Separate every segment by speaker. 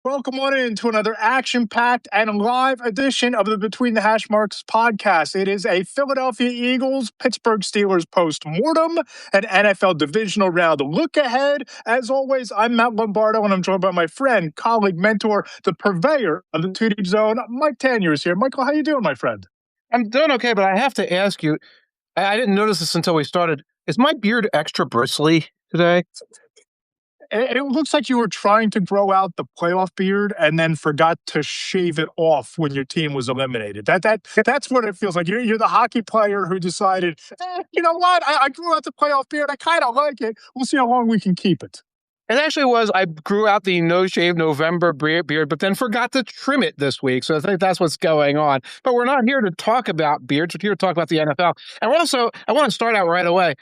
Speaker 1: Welcome on in to another action-packed and live edition of the Between the Hash Marks podcast. It is a Philadelphia Eagles, Pittsburgh Steelers post-mortem, an NFL divisional round look ahead. As always, I'm Matt Lombardo, and I'm joined by my friend, colleague, mentor, the purveyor of the Two Deep Zone, Mike Tanier is here. Michael, how you doing, my friend?
Speaker 2: I'm doing okay, but I have to ask you, I didn't notice this until we started. Is my beard extra bristly today?
Speaker 1: It looks like you were trying to grow out the playoff beard and then forgot to shave it off when your team was eliminated. That's what it feels like. You're the hockey player who decided, you know what? I grew out the playoff beard. I kind of like it. We'll see how long we can keep it.
Speaker 2: It actually was, I grew out the no-shave November beard, but then forgot to trim it this week. So I think that's what's going on. But we're not here to talk about beards. We're here to talk about the NFL. And I want to start out right away.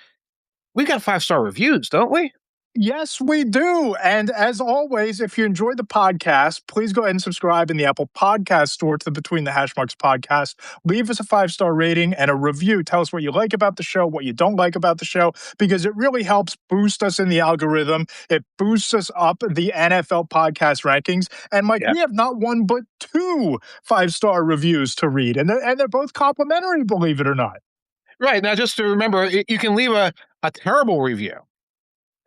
Speaker 2: We got 5-star reviews, don't we?
Speaker 1: Yes, we do. And as always, if you enjoyed the podcast, please go ahead and subscribe in the Apple Podcast Store to the Between the Hashmarks podcast. Leave us a 5-star rating and a review. Tell us what you like about the show, what you don't like about the show, because it really helps boost us in the algorithm. It boosts us up the NFL podcast rankings. And Mike, we have not one but 2 5-star reviews to read. And they're both complimentary, believe it or not.
Speaker 2: Right. Now, just to remember, you can leave a terrible review.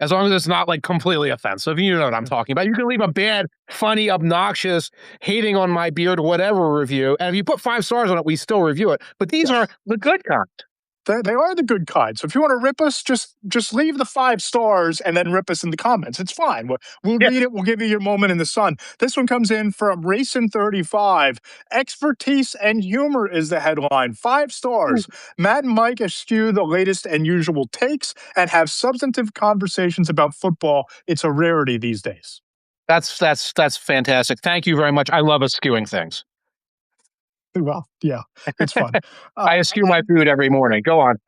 Speaker 2: As long as it's not like completely offensive, you know what I'm talking about. You can leave a bad, funny, obnoxious, hating on my beard, whatever review. And if you put 5 stars on it, we still review it. But these are the good kind.
Speaker 1: They are the good kind. So if you want to rip us, just leave the 5 stars and then rip us in the comments. It's fine. We'll read it. We'll give you your moment in the sun. This one comes in from Racing35. Expertise and humor is the headline. 5 stars. Matt and Mike eschew the latest and usual takes and have substantive conversations about football. It's a rarity these days.
Speaker 2: That's fantastic. Thank you very much. I love eschewing things.
Speaker 1: Well, yeah, it's fun.
Speaker 2: I eschew my food every morning. Go on.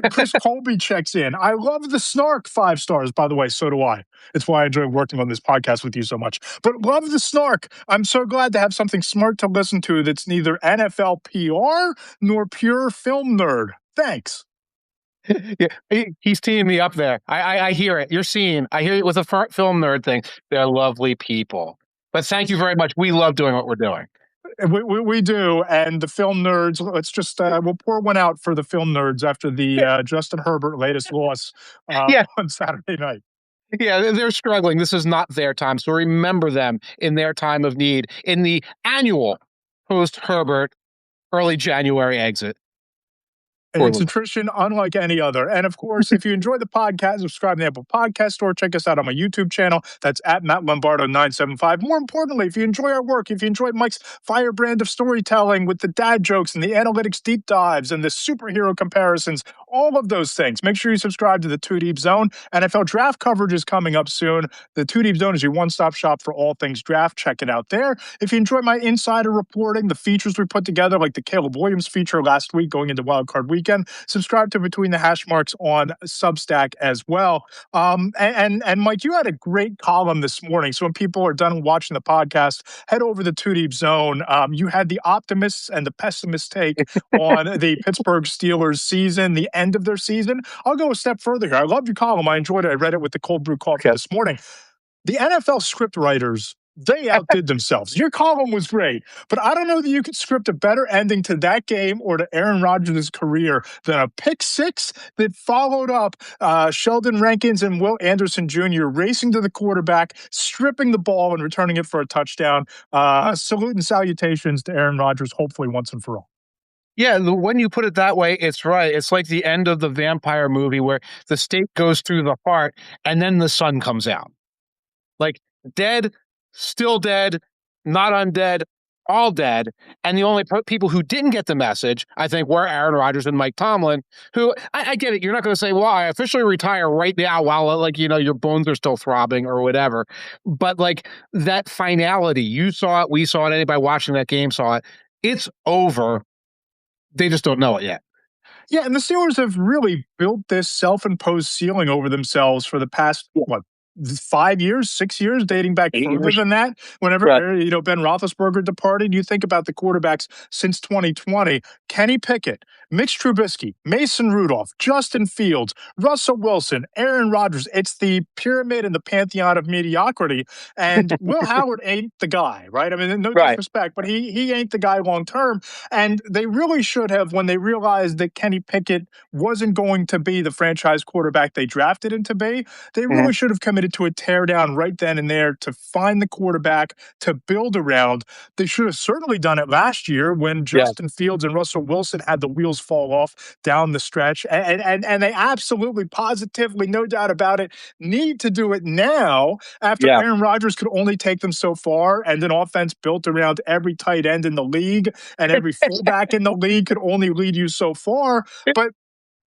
Speaker 1: Chris Colby checks in. I love the snark, 5 stars, by the way. So do I. It's why I enjoy working on this podcast with you so much. But love the snark. I'm so glad to have something smart to listen to that's neither NFL PR nor pure film nerd. Thanks.
Speaker 2: Yeah, he's teeing me up there. I hear it. You're seeing. I hear it with a film nerd thing. They're lovely people. But thank you very much. We love doing what we're doing.
Speaker 1: We do, and the film nerds, let's just, we'll pour one out for the film nerds after the Justin Herbert latest loss on Saturday night.
Speaker 2: Yeah, they're struggling. This is not their time, so remember them in their time of need, in the annual post-Herbert early January exit.
Speaker 1: It's a tradition unlike any other. And of course, if you enjoy the podcast, subscribe to the Apple Podcast Store. Check us out on my YouTube channel. That's at Matt Lombardo 975. More importantly, if you enjoy our work, if you enjoy Mike's firebrand of storytelling with the dad jokes and the analytics deep dives and the superhero comparisons, all of those things, make sure you subscribe to the Two Deep Zone. NFL draft coverage is coming up soon. The Two Deep Zone is your one-stop shop for all things draft. Check it out there. If you enjoy my insider reporting, the features we put together, like the Caleb Williams feature last week going into Wild Card Week, subscribe to Between the Hash Marks on Substack as well. And Mike, you had a great column this morning. So when people are done watching the podcast, head over to Two Deep Zone. You had the optimists and the pessimists take on the Pittsburgh Steelers season, the end of their season. I'll go a step further here. I love your column. I enjoyed it. I read it with the cold brew coffee this morning. The NFL script writers, they outdid themselves. Your column was great, but I don't know that you could script a better ending to that game or to Aaron Rodgers' career than a pick 6 that followed up Sheldon Rankins and Will Anderson Jr. racing to the quarterback, stripping the ball and returning it for a touchdown. Salute and salutations to Aaron Rodgers, hopefully once and for all.
Speaker 2: Yeah, when you put it that way, it's right. It's like the end of the vampire movie where the stake goes through the heart and then the sun comes out. Like dead, still dead, not undead, all dead. And the only people who didn't get the message, I think, were Aaron Rodgers and Mike Tomlin, who, I get it. You're not going to say, well, I officially retire right now while, like, you know, your bones are still throbbing or whatever. But, like, that finality, you saw it, we saw it, anybody watching that game saw it. It's over. They just don't know it yet.
Speaker 1: Yeah, and the Steelers have really built this self-imposed ceiling over themselves for the past, 5 years, 6 years, dating back
Speaker 2: 8 years.
Speaker 1: further than that. Whenever
Speaker 2: Right.
Speaker 1: Ben Roethlisberger departed, you think about the quarterbacks since 2020: Kenny Pickett, Mitch Trubisky, Mason Rudolph, Justin Fields, Russell Wilson, Aaron Rodgers. It's the pyramid and the pantheon of mediocrity. And Will Howard ain't the guy, right? I mean, no
Speaker 2: Right.
Speaker 1: disrespect, but he ain't the guy long term. And they really should have, when they realized that Kenny Pickett wasn't going to be the franchise quarterback they drafted him to be, they
Speaker 2: Mhm.
Speaker 1: really should have committed to a teardown right then and there to find the quarterback to build around. They should have certainly done it last year when
Speaker 2: Yeah.
Speaker 1: Justin Fields and Russell Wilson had the wheels fall off down the stretch. And they absolutely, positively, no doubt about it, need to do it now after
Speaker 2: Yeah.
Speaker 1: Aaron Rodgers could only take them so far, and an offense built around every tight end in the league and every fullback in the league could only lead you so far. But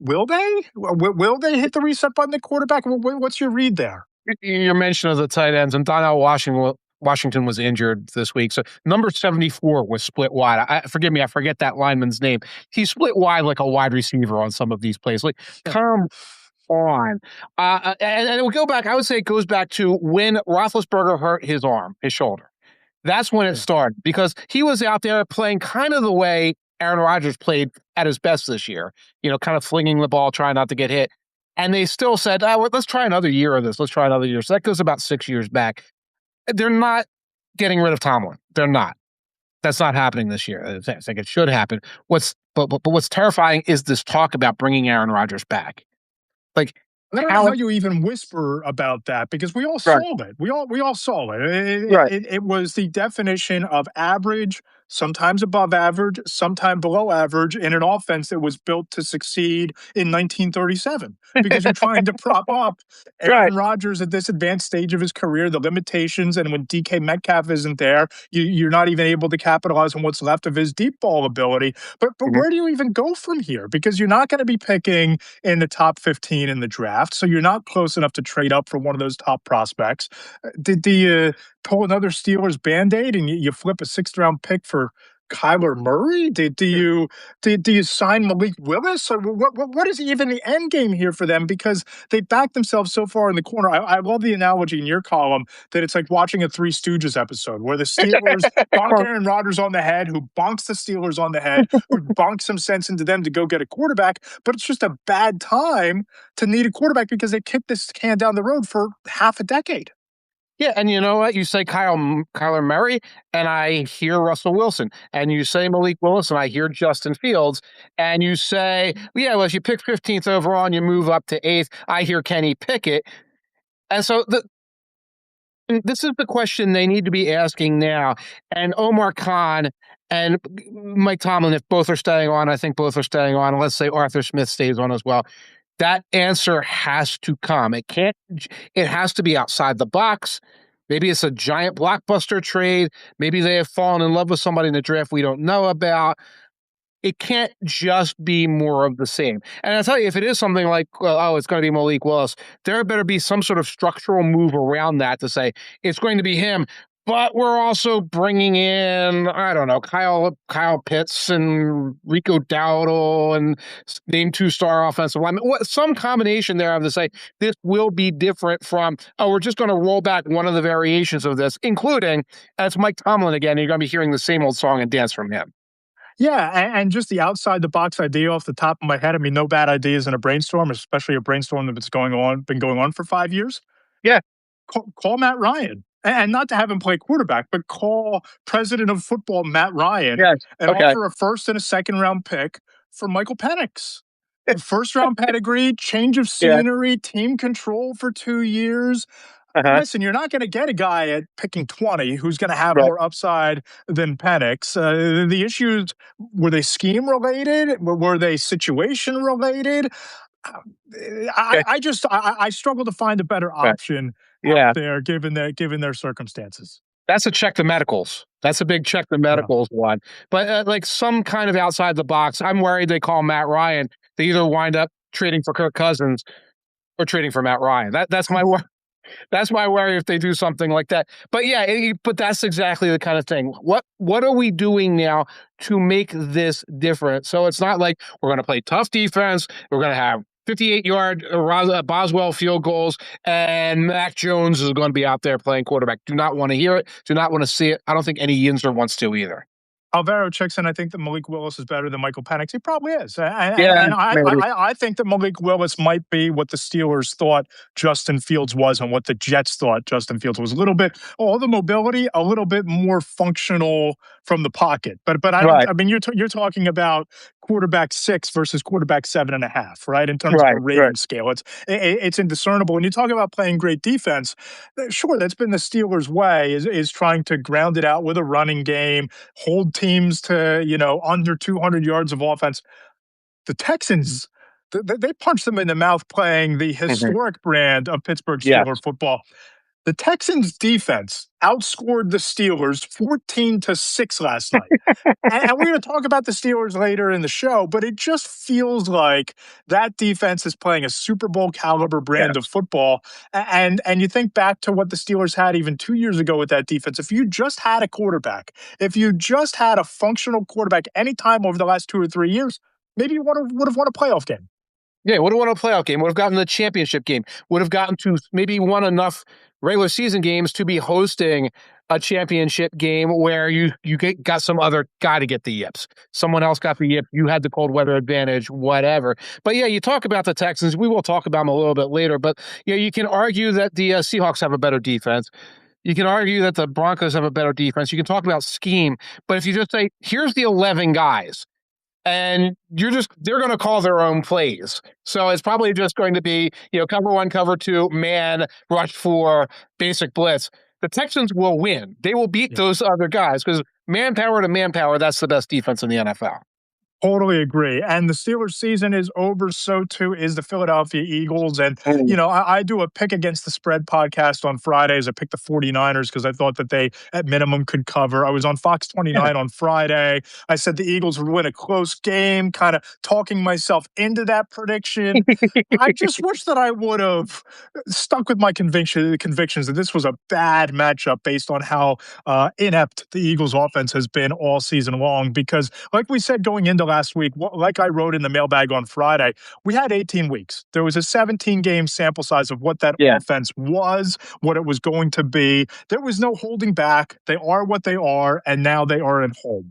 Speaker 1: will they? Will they hit the reset button at quarterback? What's your read there?
Speaker 2: Your mention of the tight ends, and Donnell Washington was injured this week. So number 74 was split wide. Forgive me, I forget that lineman's name. He split wide like a wide receiver on some of these plays. Like, come on. And we go back, I would say it goes back to when Roethlisberger hurt his arm, his shoulder. That's when it started, because he was out there playing kind of the way Aaron Rodgers played at his best this year, kind of flinging the ball, trying not to get hit. And they still said, let's try another year of this. Let's try another year. So that goes about 6 years back. They're not getting rid of Tomlin. They're not. That's not happening this year. I think it should happen. But what's terrifying is this talk about bringing Aaron Rodgers back. Like,
Speaker 1: I don't know how you even whisper about that, because we all
Speaker 2: right.
Speaker 1: saw it. We all saw it.
Speaker 2: Right.
Speaker 1: It was the definition of average, sometimes above average, sometimes below average, in an offense that was built to succeed in 1937. Because you're trying to prop up Aaron Rodgers at this advanced stage of his career, the limitations, and when DK Metcalf isn't there, you're not even able to capitalize on what's left of his deep ball ability. But where do you even go from here? Because you're not going to be picking in the top 15 in the draft, so you're not close enough to trade up for one of those top prospects. Did you pull another Steelers Band-Aid and you flip a 6th-round pick for Kyler Murray? Do you sign Malik Willis? Or what is even the end game here for them? Because they backed themselves so far in the corner. I love the analogy in your column that it's like watching a Three Stooges episode where the Steelers bonk Aaron Rodgers on the head, who bonks the Steelers on the head, who bonks some sense into them to go get a quarterback. But it's just a bad time to need a quarterback because they kicked this can down the road for half a decade.
Speaker 2: Yeah, and you know what? You say Kyler Murray, and I hear Russell Wilson. And you say Malik Willis, and I hear Justin Fields. And you say, well, if you pick 15th overall and you move up to 8th, I hear Kenny Pickett. And so this is the question they need to be asking now. And Omar Khan and Mike Tomlin, if both are staying on, I think both are staying on. Let's say Arthur Smith stays on as well. That answer has to come. It has to be outside the box. Maybe it's a giant blockbuster trade. Maybe they have fallen in love with somebody in the draft we don't know about. It can't just be more of the same. And I'll tell you, if it is something like, it's going to be Malik Willis, there better be some sort of structural move around that to say it's going to be him. But we're also bringing in, I don't know, Kyle Pitts and Rico Dowdle and name 2-star offensive lineman. Some combination there of to say this will be different from, we're just going to roll back one of the variations of this, including, and it's Mike Tomlin again, and you're going to be hearing the same old song and dance from him.
Speaker 1: Yeah, and just the outside the box idea off the top of my head. I mean, no bad ideas in a brainstorm, especially a brainstorm that's been going on for 5 years.
Speaker 2: Yeah.
Speaker 1: Call Matt Ryan. And not to have him play quarterback, but call president of football Matt Ryan and offer a 1st and a 2nd-round pick for Michael Penix. First-round pedigree, change of scenery, team control for 2 years. Listen, you're not going to get a guy at picking 20 who's going to have more upside than Penix. The issues, were they scheme related? Were they situation related? I struggle to find a better option out there given their circumstances.
Speaker 2: That's a check the medicals. That's a big check the medicals one. But like some kind of outside the box, I'm worried they call Matt Ryan. They either wind up trading for Kirk Cousins or trading for Matt Ryan. That's my worry. That's my worry if they do something like that. But but that's exactly the kind of thing. What are we doing now to make this different? So it's not like we're going to play tough defense. We're going to have 58-yard Boswell field goals, and Mac Jones is going to be out there playing quarterback. Do not want to hear it. Do not want to see it. I don't think any Yinzer wants to either.
Speaker 1: Alvaro checks in. I think that Malik Willis is better than Michael Penix. He probably is.
Speaker 2: Yeah,
Speaker 1: And
Speaker 2: maybe.
Speaker 1: I think that Malik Willis might be what the Steelers thought Justin Fields was and what the Jets thought Justin Fields was. A little bit, all the mobility, a little bit more functional from the pocket. But I don't,
Speaker 2: Right,
Speaker 1: I mean, you're talking about quarterback 6 versus quarterback 7.5, right? In terms of a
Speaker 2: right, right.
Speaker 1: rating scale, it's indiscernible. When you talk about playing great defense, sure, that's been the Steelers' way is trying to ground it out with a running game, hold teams to, under 200 yards of offense. The Texans, they punched them in the mouth playing the
Speaker 2: Mhm.
Speaker 1: historic brand of Pittsburgh
Speaker 2: Yes.
Speaker 1: Steeler football. The Texans defense outscored the Steelers 14-6 last night. And we're going to talk about the Steelers later in the show, but it just feels like that defense is playing a Super Bowl caliber brand of
Speaker 2: Yes.
Speaker 1: football. And you think back to what the Steelers had even 2 years ago with that defense. If you just had a quarterback, if you just had a functional quarterback anytime over the last 2 or 3 years, maybe you would have won a playoff game.
Speaker 2: Yeah, would have won a playoff game, would have gotten the championship game, would have gotten to maybe won enough regular season games to be hosting a championship game where got some other guy to get the yips. Someone else got the yip. You had the cold weather advantage, whatever. But yeah, you talk about the Texans. We will talk about them a little bit later. But yeah, you can argue that the Seahawks have a better defense. You can argue that the Broncos have a better defense. You can talk about scheme. But if you just say, here's the 11 guys, and they're going to call their own plays. So it's probably just going to be, cover 1, cover 2, man, rush 4, basic blitz. The Texans will win. They will beat those other guys because manpower to manpower, that's the best defense in the NFL.
Speaker 1: Totally agree. And the Steelers season is over. So too is the Philadelphia Eagles. And, I do a pick against the spread podcast on Fridays. I picked the 49ers because I thought that they, at minimum, could cover. I was on Fox 29 on Friday. I said the Eagles would win a close game, kind of talking myself into that prediction. I just wish that I would have stuck with my convictions that this was a bad matchup based on how inept the Eagles offense has been all season long. Because like we said going into last week, like I wrote in the mailbag on Friday, we had 18 weeks. There was a 17-game sample size of what that offense was, what it was going to be. There was no holding back. They are what they are, and now they are at home.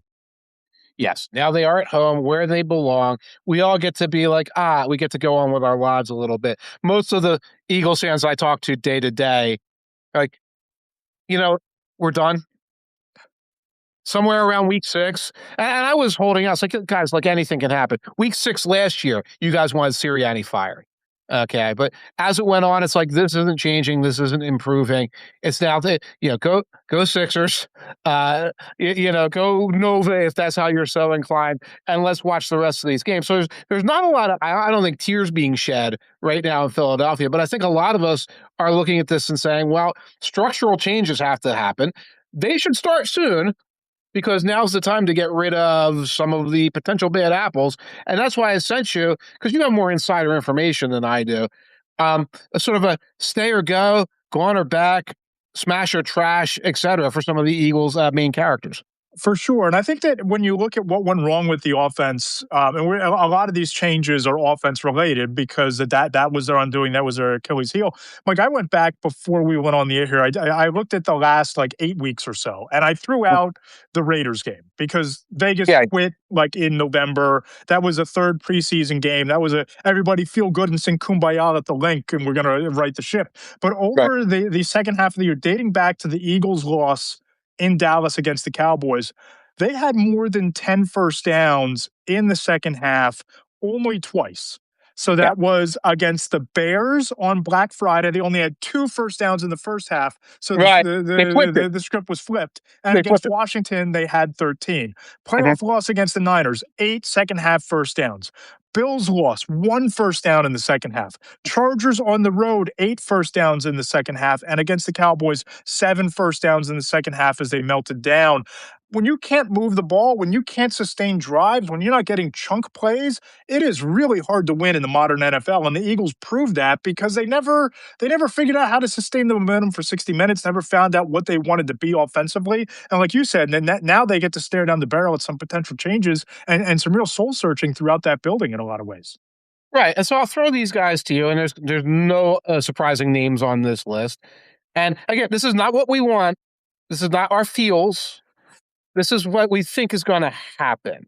Speaker 2: Yes, now they are at home where they belong. We all get to be like, we get to go on with our lives a little bit. Most of the Eagles fans I talk to day to day, like, we're done. Somewhere around week 6. And I was holding out. It's like, guys, like anything can happen. Week 6 last year, you guys wanted Sirianni fired. Okay. But as it went on, it's like, this isn't changing. This isn't improving. It's now, go Sixers, go Nova if that's how you're so inclined. And let's watch the rest of these games. So there's not a lot of, I don't think tears being shed right now in Philadelphia, but I think a lot of us are looking at this and saying, well, structural changes have to happen. They should start soon, because now's the time to get rid of some of the potential bad apples. And that's why I sent you, because you have more insider information than I do, a sort of a stay or go on or back, smash or trash, etc. for some of the Eagles' main characters.
Speaker 1: For sure. And I think that when you look at what went wrong with the offense, and a lot of these changes are offense related because that was their undoing. That was their Achilles heel. Like, I went back before we went on the air here. I looked at the last 8 weeks or so, and I threw out the Raiders game because Vegas quit in November. That was a third preseason game. That was everybody feel good and sing Kumbaya at the link, and we're going to right the ship. But over the second half of the year, dating back to the Eagles' loss in Dallas against the Cowboys, they had more than 10 first downs in the second half only twice. So that was against the Bears on Black Friday. They only had 2 first downs in the first half. So the script was flipped. And against Washington, they had 13. Playoff loss against the Niners, 8 second half first downs. Bills lost 1 first down in the second half. Chargers on the road, 8 first downs in the second half. And against the Cowboys, 7 first downs in the second half as they melted down. When you can't move the ball, when you can't sustain drives, when you're not getting chunk plays, it is really hard to win in the modern NFL. And the Eagles proved that because they never figured out how to sustain the momentum for 60 minutes, never found out what they wanted to be offensively. And like you said, now they get to stare down the barrel at some potential changes and some real soul searching throughout that building in a lot of ways.
Speaker 2: Right. And so I'll throw these guys to you, and there's no surprising names on this list. And again, this is not what we want. This is not our feels. This is what we think is going to happen.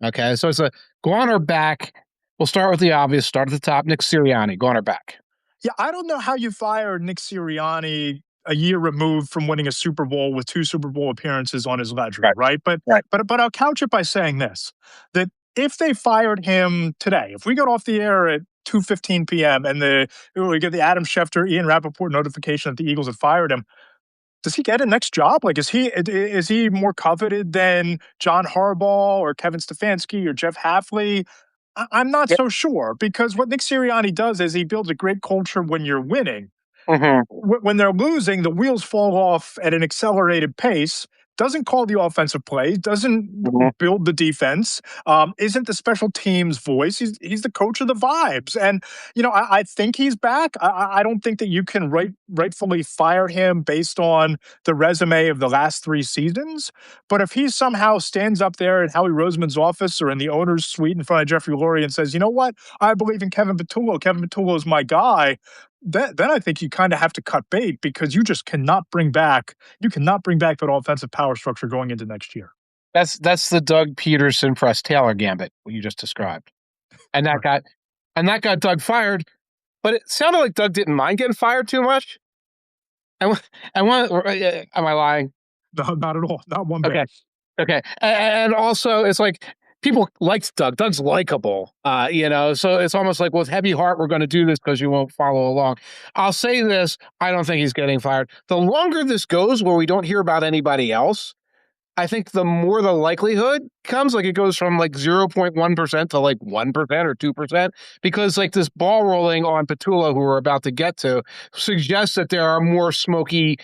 Speaker 2: Okay. So it's a go on or back. We'll start with the obvious. Start at the top. Nick Sirianni, go on or back.
Speaker 1: Yeah, I don't know how you fire Nick Sirianni a year removed from winning a Super Bowl with 2 Super Bowl appearances on his ledger,
Speaker 2: Right.
Speaker 1: right?
Speaker 2: Right.
Speaker 1: But I'll couch it by saying this: that if they fired him today, if we got off the air at 2:15 p.m. and we get the Adam Schefter, Ian Rappaport notification that the Eagles had fired him, does he get a next job? Like, is he more coveted than John Harbaugh or Kevin Stefanski or Jeff Hafley? I'm not
Speaker 2: Yep.
Speaker 1: so sure, because what Nick Sirianni does is he builds a great culture when you're winning.
Speaker 2: Mm-hmm.
Speaker 1: When they're losing, the wheels fall off at an accelerated pace. Doesn't call the offensive plays, doesn't
Speaker 2: Mm-hmm.
Speaker 1: build the defense, isn't the special teams voice. He's the coach of the vibes, and I think he's back. I don't think that you can rightfully fire him based on the resume of the last 3 seasons. But if he somehow stands up there in Howie Roseman's office or in the owner's suite in front of Jeffrey Lurie and says, "You know what? I believe in Kevin Patullo. Kevin Patullo is my guy." Then I think you kind of have to cut bait, because you cannot bring back that offensive power structure going into next year.
Speaker 2: That's the Doug Peterson Press Taylor gambit, what you just described. And that
Speaker 1: Right.
Speaker 2: got Doug fired, but it sounded like Doug didn't mind getting fired too much. Am I lying?
Speaker 1: No, not at all. Not one bit.
Speaker 2: Okay. Okay. And also, it's like people liked Doug. Doug's likable, so it's almost like, with heavy heart, we're going to do this because you won't follow along. I'll say this. I don't think he's getting fired. The longer this goes where we don't hear about anybody else, I think the more the likelihood comes, like it goes from like 0.1% to like 1% or 2%, because like this ball rolling on Patullo, who we're about to get to, suggests that there are more smoky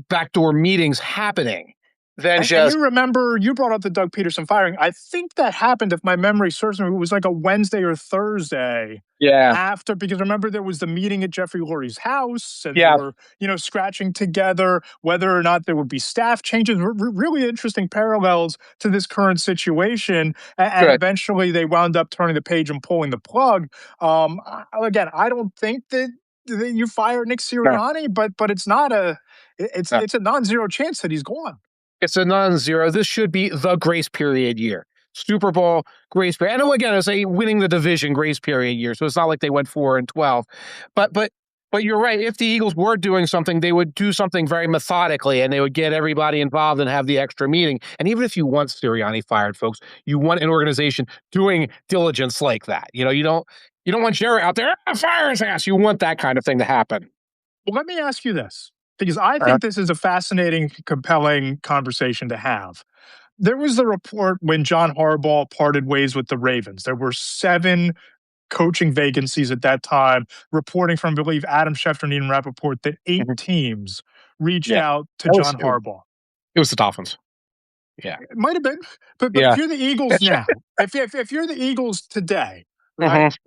Speaker 2: backdoor meetings happening than
Speaker 1: And
Speaker 2: just,
Speaker 1: you remember, you brought up the Doug Peterson firing. I think that happened, if my memory serves me, it was like a Wednesday or Thursday
Speaker 2: yeah,
Speaker 1: after, because remember there was the meeting at Jeffrey Lurie's house, and they
Speaker 2: yeah,
Speaker 1: were, scratching together whether or not there would be staff changes. Really interesting parallels to this current situation. And
Speaker 2: good.
Speaker 1: eventually they wound up turning the page and pulling the plug. Again, I don't think that you fire Nick
Speaker 2: No,
Speaker 1: Sirianni, but it's not
Speaker 2: no.
Speaker 1: it's a non-zero chance that he's gone.
Speaker 2: It's a non-zero. This should be the grace period year. Super Bowl grace period. And again, it's a winning the division grace period year. So it's not like they went 4-12. But you're right. If the Eagles were doing something, they would do something very methodically, and they would get everybody involved and have the extra meeting. And even if you want Sirianni fired, folks, you want an organization doing diligence like that. You don't want Jerry out there, fire his ass. You want that kind of thing to happen.
Speaker 1: Well, let me ask you this, because I
Speaker 2: Uh,
Speaker 1: think this is a fascinating, compelling conversation to have. There was the report when John Harbaugh parted ways with the Ravens. There were 7 coaching vacancies at that time, reporting from, I believe, Adam Schefter and Ian Rappaport, that 8
Speaker 2: mhm.
Speaker 1: teams reached
Speaker 2: Yeah,
Speaker 1: out to
Speaker 2: that was
Speaker 1: John Harbaugh.
Speaker 2: it was the Dolphins. Yeah.
Speaker 1: It might have been, but
Speaker 2: Yeah.
Speaker 1: if you're the Eagles now, if you're the Eagles today, right?
Speaker 2: Mhm.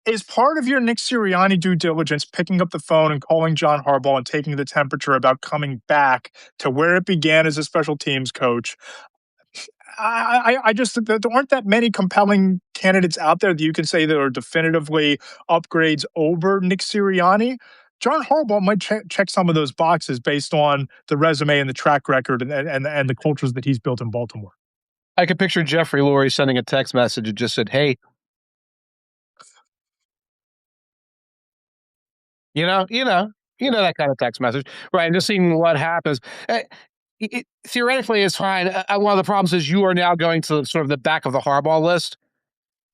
Speaker 1: Is part of your Nick Sirianni due diligence picking up the phone and calling John Harbaugh and taking the temperature about coming back to where it began as a special teams coach? I just, there aren't that many compelling candidates out there that you can say that are definitively upgrades over Nick Sirianni. John Harbaugh might check some of those boxes based on the resume and the track record and the cultures that he's built in Baltimore.
Speaker 2: I could picture Jeffrey Lurie sending a text message that just said, "Hey," that kind of text message, right? And just seeing what happens. Theoretically, it's fine. One of the problems is you are now going to sort of the back of the Harbaugh list.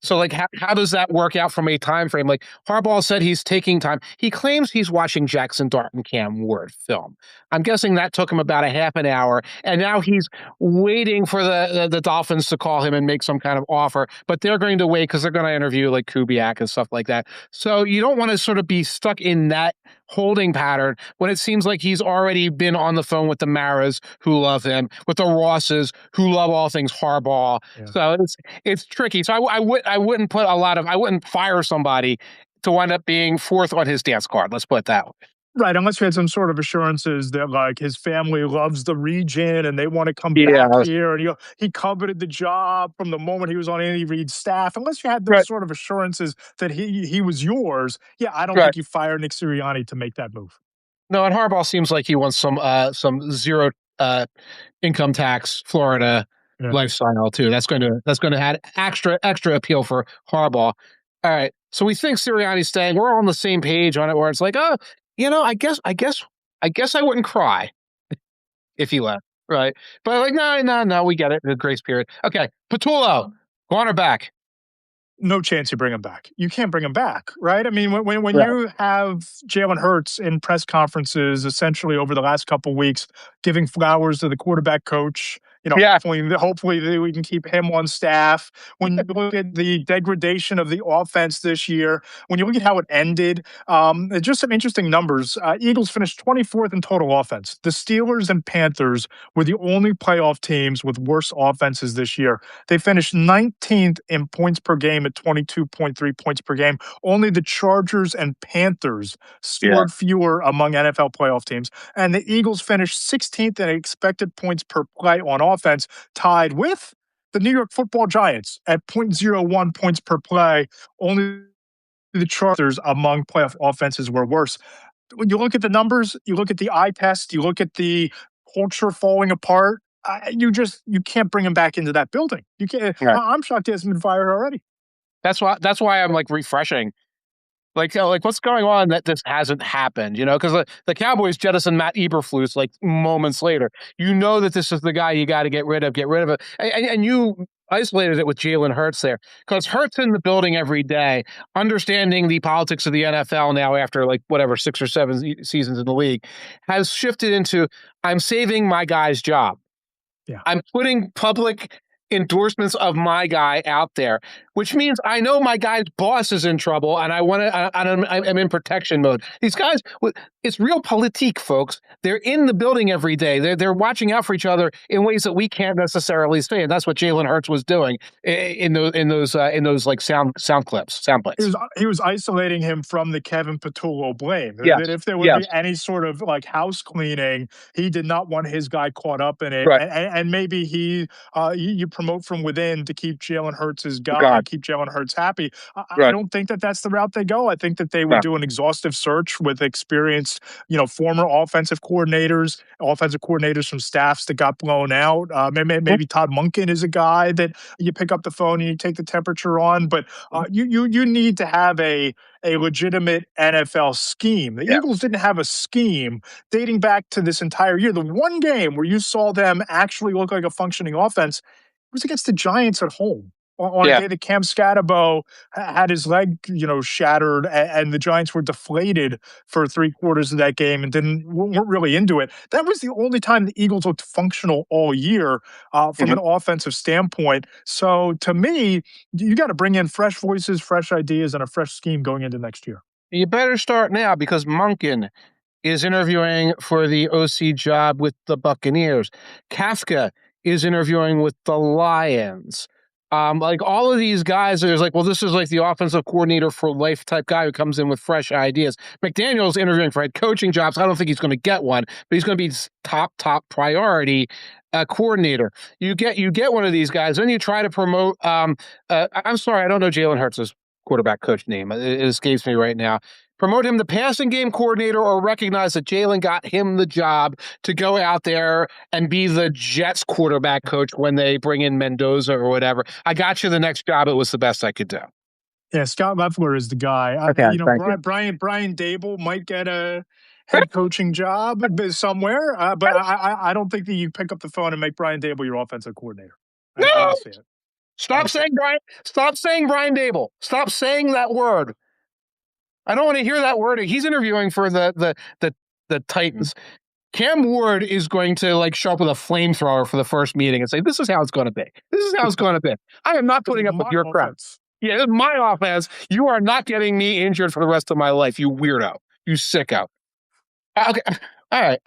Speaker 2: So, like, how does that work out from a time frame? Like, Harbaugh said he's taking time. He claims he's watching Jackson Dart and Cam Ward film. I'm guessing that took him about a half an hour, and now he's waiting for the Dolphins to call him and make some kind of offer. But they're going to wait because they're going to interview like Kubiak and stuff like that. So you don't want to sort of be stuck in that holding pattern when it seems like he's already been on the phone with the Maras, who love him, with the Rosses, who love all things Harbaugh.
Speaker 1: Yeah.
Speaker 2: So it's tricky. So I wouldn't put I wouldn't fire somebody to wind up being 4th on his dance card. Let's put it that way.
Speaker 1: Right, unless you had some sort of assurances that, like, his family loves the region and they wanna come back
Speaker 2: Yeah.
Speaker 1: here, and he coveted the job from the moment he was on Andy Reid's staff. Unless you had those
Speaker 2: Right.
Speaker 1: sort of assurances that he was yours, yeah, I don't
Speaker 2: Right.
Speaker 1: think you fire Nick Sirianni to make that move.
Speaker 2: No, and Harbaugh seems like he wants some zero income tax Florida
Speaker 1: Yeah.
Speaker 2: lifestyle too. That's going to add extra appeal for Harbaugh. All right, so we think Sirianni's staying. We're all on the same page on it. Where it's like, oh, I guess I wouldn't cry if he left, right? But like, no, no, no, we get it. The grace period. Okay, Patullo, cornerback.
Speaker 1: No chance you bring him back. You can't bring him back, right? I mean, when
Speaker 2: Right.
Speaker 1: you have Jalen Hurts in press conferences, essentially over the last couple weeks, giving flowers to the quarterback coach,
Speaker 2: Yeah.
Speaker 1: hopefully we can keep him on staff. When you look at the degradation of the offense this year, when you look at how it ended, just some interesting numbers. Eagles finished 24th in total offense. The Steelers and Panthers were the only playoff teams with worse offenses this year. They finished 19th in points per game at 22.3 points per game. Only the Chargers and Panthers
Speaker 2: Yeah.
Speaker 1: scored fewer among NFL playoff teams. And the Eagles finished 16th in expected points per play on offense, tied with the New York Football Giants at zero point zero 0.01 points per play. Only the Chargers among playoff offenses were worse. When you look at the numbers, you look at the eye test, you look at the culture falling apart. You can't bring him back into that building. You can't.
Speaker 2: Right.
Speaker 1: I'm shocked he hasn't been fired already.
Speaker 2: That's why I'm like refreshing. Like what's going on that this hasn't happened? Because the Cowboys jettison Matt Eberflus like moments later. You know that this is the guy you got to get rid of. Get rid of it, and you isolated it with Jalen Hurts there because Hurts in the building every day, understanding the politics of the NFL now after like whatever 6 or 7 seasons in the league, has shifted into I'm saving my guy's job.
Speaker 1: Yeah.
Speaker 2: I'm putting public endorsements of my guy out there, which means I know my guy's boss is in trouble, and I'm in protection mode. These guys, it's real politique, folks. They're in the building every day. They're watching out for each other in ways that we can't necessarily say, and that's what Jalen Hurts was doing in those like sound clips, sound bites.
Speaker 1: He was isolating him from the Kevin Patullo blame. That
Speaker 2: Yes.
Speaker 1: if there would be
Speaker 2: Yes.
Speaker 1: any sort of like house cleaning, he did not want his guy caught up in it.
Speaker 2: Right.
Speaker 1: And maybe you promote from within to keep Jalen Hurts his guy,
Speaker 2: God.
Speaker 1: keep Jalen Hurts happy. I
Speaker 2: Right.
Speaker 1: don't think that that's the route they go. I think that they would
Speaker 2: No.
Speaker 1: do an exhaustive search with experienced, former offensive coordinators from staffs that got blown out. Maybe Todd Monken is a guy that you pick up the phone and you take the temperature on, but you need to have a legitimate NFL scheme. The
Speaker 2: Yeah.
Speaker 1: Eagles didn't have a scheme dating back to this entire year. The one game where you saw them actually look like a functioning offense was against the Giants at home on a
Speaker 2: Yeah.
Speaker 1: day that Cam Scatterbo had his leg, shattered, and the Giants were deflated for 3 quarters of that game and weren't really into it. That was the only time the Eagles looked functional all year from an offensive standpoint. So to me, you got to bring in fresh voices, fresh ideas, and a fresh scheme going into next year.
Speaker 2: You better start now because Monken is interviewing for the OC job with the Buccaneers. Kafka is interviewing with the Lions. Like all of these guys, there's like, well, this is like the offensive coordinator for life type guy who comes in with fresh ideas. McDaniel's interviewing for head coaching jobs. I don't think he's going to get one, but he's going to be top priority coordinator. You get one of these guys, then you try to promote. I'm sorry, I don't know Jalen Hurts' quarterback coach name. It escapes me right now. Promote him the passing game coordinator or recognize that Jalen got him the job to go out there and be the Jets quarterback coach when they bring in Mendoza or whatever. I got you the next job. It was the best I could do.
Speaker 1: Yeah, Scott Leffler is the guy.
Speaker 2: Okay, thank you.
Speaker 1: Brian Dable might get a head coaching job somewhere, but I don't think that you pick up the phone and make Brian Dable your offensive coordinator. I
Speaker 2: No!
Speaker 1: don't see it.
Speaker 2: Stop saying Brian Dable. Stop saying that word. I don't want to hear that word. He's interviewing for the Titans. Cam Ward is going to like show up with a flamethrower for the first meeting and say, "This is how it's going to be. This is how it's going to be. I am not putting up with your crap. Yeah, this is my offense. You are not getting me injured for the rest of my life. You weirdo. You sicko." Okay, all right.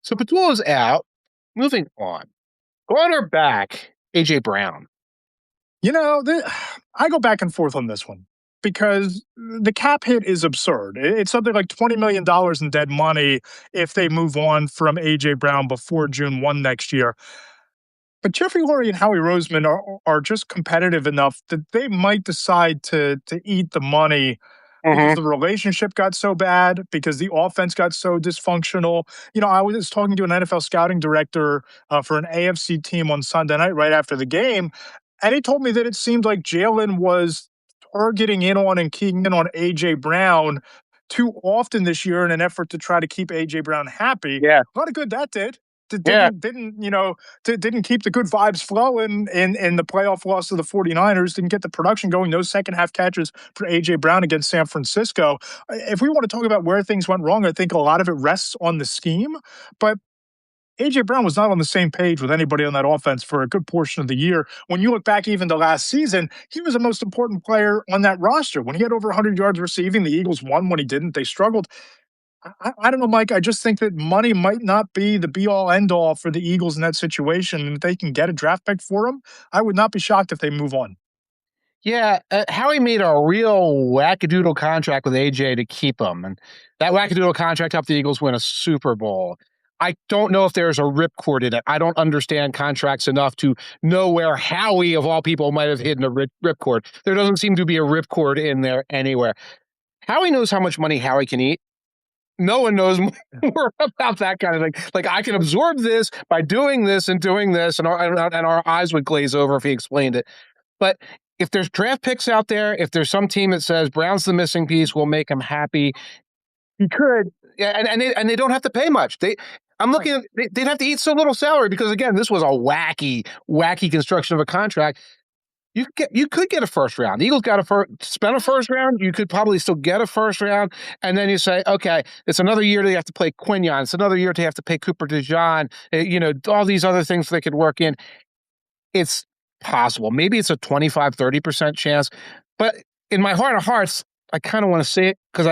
Speaker 2: So Patullo's out. Moving on. Cornerback AJ Brown.
Speaker 1: I go back and forth on this one. because the cap hit is absurd. It's something like $20 million in dead money if they move on from AJ Brown before June 1 next year. But Jeffrey Lurie and Howie Roseman are just competitive enough that they might decide to eat the money because
Speaker 2: Mm-hmm.
Speaker 1: the relationship got so bad, because the offense got so dysfunctional. I was talking to an NFL scouting director for an AFC team on Sunday night right after the game, and he told me that it seemed like Jalen was targeting in on and keying in on AJ Brown too often this year in an effort to try to keep AJ Brown happy.
Speaker 2: Yeah.
Speaker 1: A lot of good that did.
Speaker 2: Yeah.
Speaker 1: Didn't keep the good vibes flowing in the playoff loss of the 49ers, didn't get the production going, those second half catches for A.J. Brown against San Francisco. If we want to talk about where things went wrong, I think a lot of it rests on the scheme, but A.J. Brown was not on the same page with anybody on that offense for a good portion of the year. When you look back even to last season, he was the most important player on that roster. When he had over 100 yards receiving, the Eagles won. When he didn't, they struggled. I don't know, Mike. I just think that money might not be the be all end all for the Eagles in that situation. And if they can get a draft pick for him, I would not be shocked if they move on.
Speaker 2: Yeah, Howie made a real wackadoodle contract with AJ to keep him, and that wackadoodle contract helped the Eagles win a Super Bowl. I don't know if there's a ripcord in it. I don't understand contracts enough to know where Howie, of all people, might have hidden a ripcord. There doesn't seem to be a ripcord in there anywhere. Howie knows how much money Howie can eat. No one knows more about that kind of thing. Like, I can absorb this by doing this, and our eyes would glaze over if he explained it. But if there's draft picks out there, if there's some team that says Brown's the missing piece, we'll make him happy, he could. Yeah, and they don't have to pay much. I'm looking at, they'd have to eat so little salary because, again, this was a wacky construction of a contract. You could get a first round. The Eagles spent a first round. You could probably still get a first round. And then you say, okay, it's another year they have to play Quinion. It's another year they have to pay Cooper DeJean. All these other things they could work in. It's possible. Maybe it's a 25-30% chance. But in my heart of hearts, I kind of want to see it because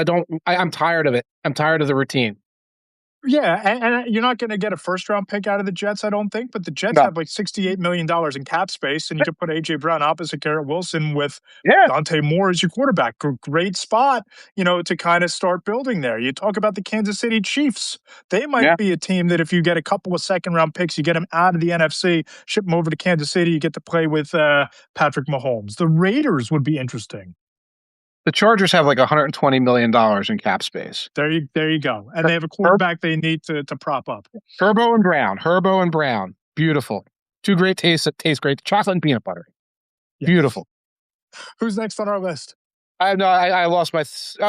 Speaker 2: I'm tired of it. I'm tired of the routine.
Speaker 1: Yeah, and you're not going to get a first-round pick out of the Jets, I don't think, but the Jets have like $68 million in cap space, and you could put A.J. Brown opposite Garrett Wilson with Dante Moore as your quarterback. Great spot, to kind of start building there. You talk about the Kansas City Chiefs. They might be a team that if you get a couple of second-round picks, you get them out of the NFC, ship them over to Kansas City, you get to play with Patrick Mahomes. The Raiders would be interesting.
Speaker 2: The Chargers have like $120 million in cap space.
Speaker 1: There you go. And they have a quarterback they need to prop up.
Speaker 2: Herbo and Brown. Beautiful. Two great tastes that taste great. Chocolate and peanut butter. Yes. Beautiful.
Speaker 1: Who's next on our list?
Speaker 2: I lost my...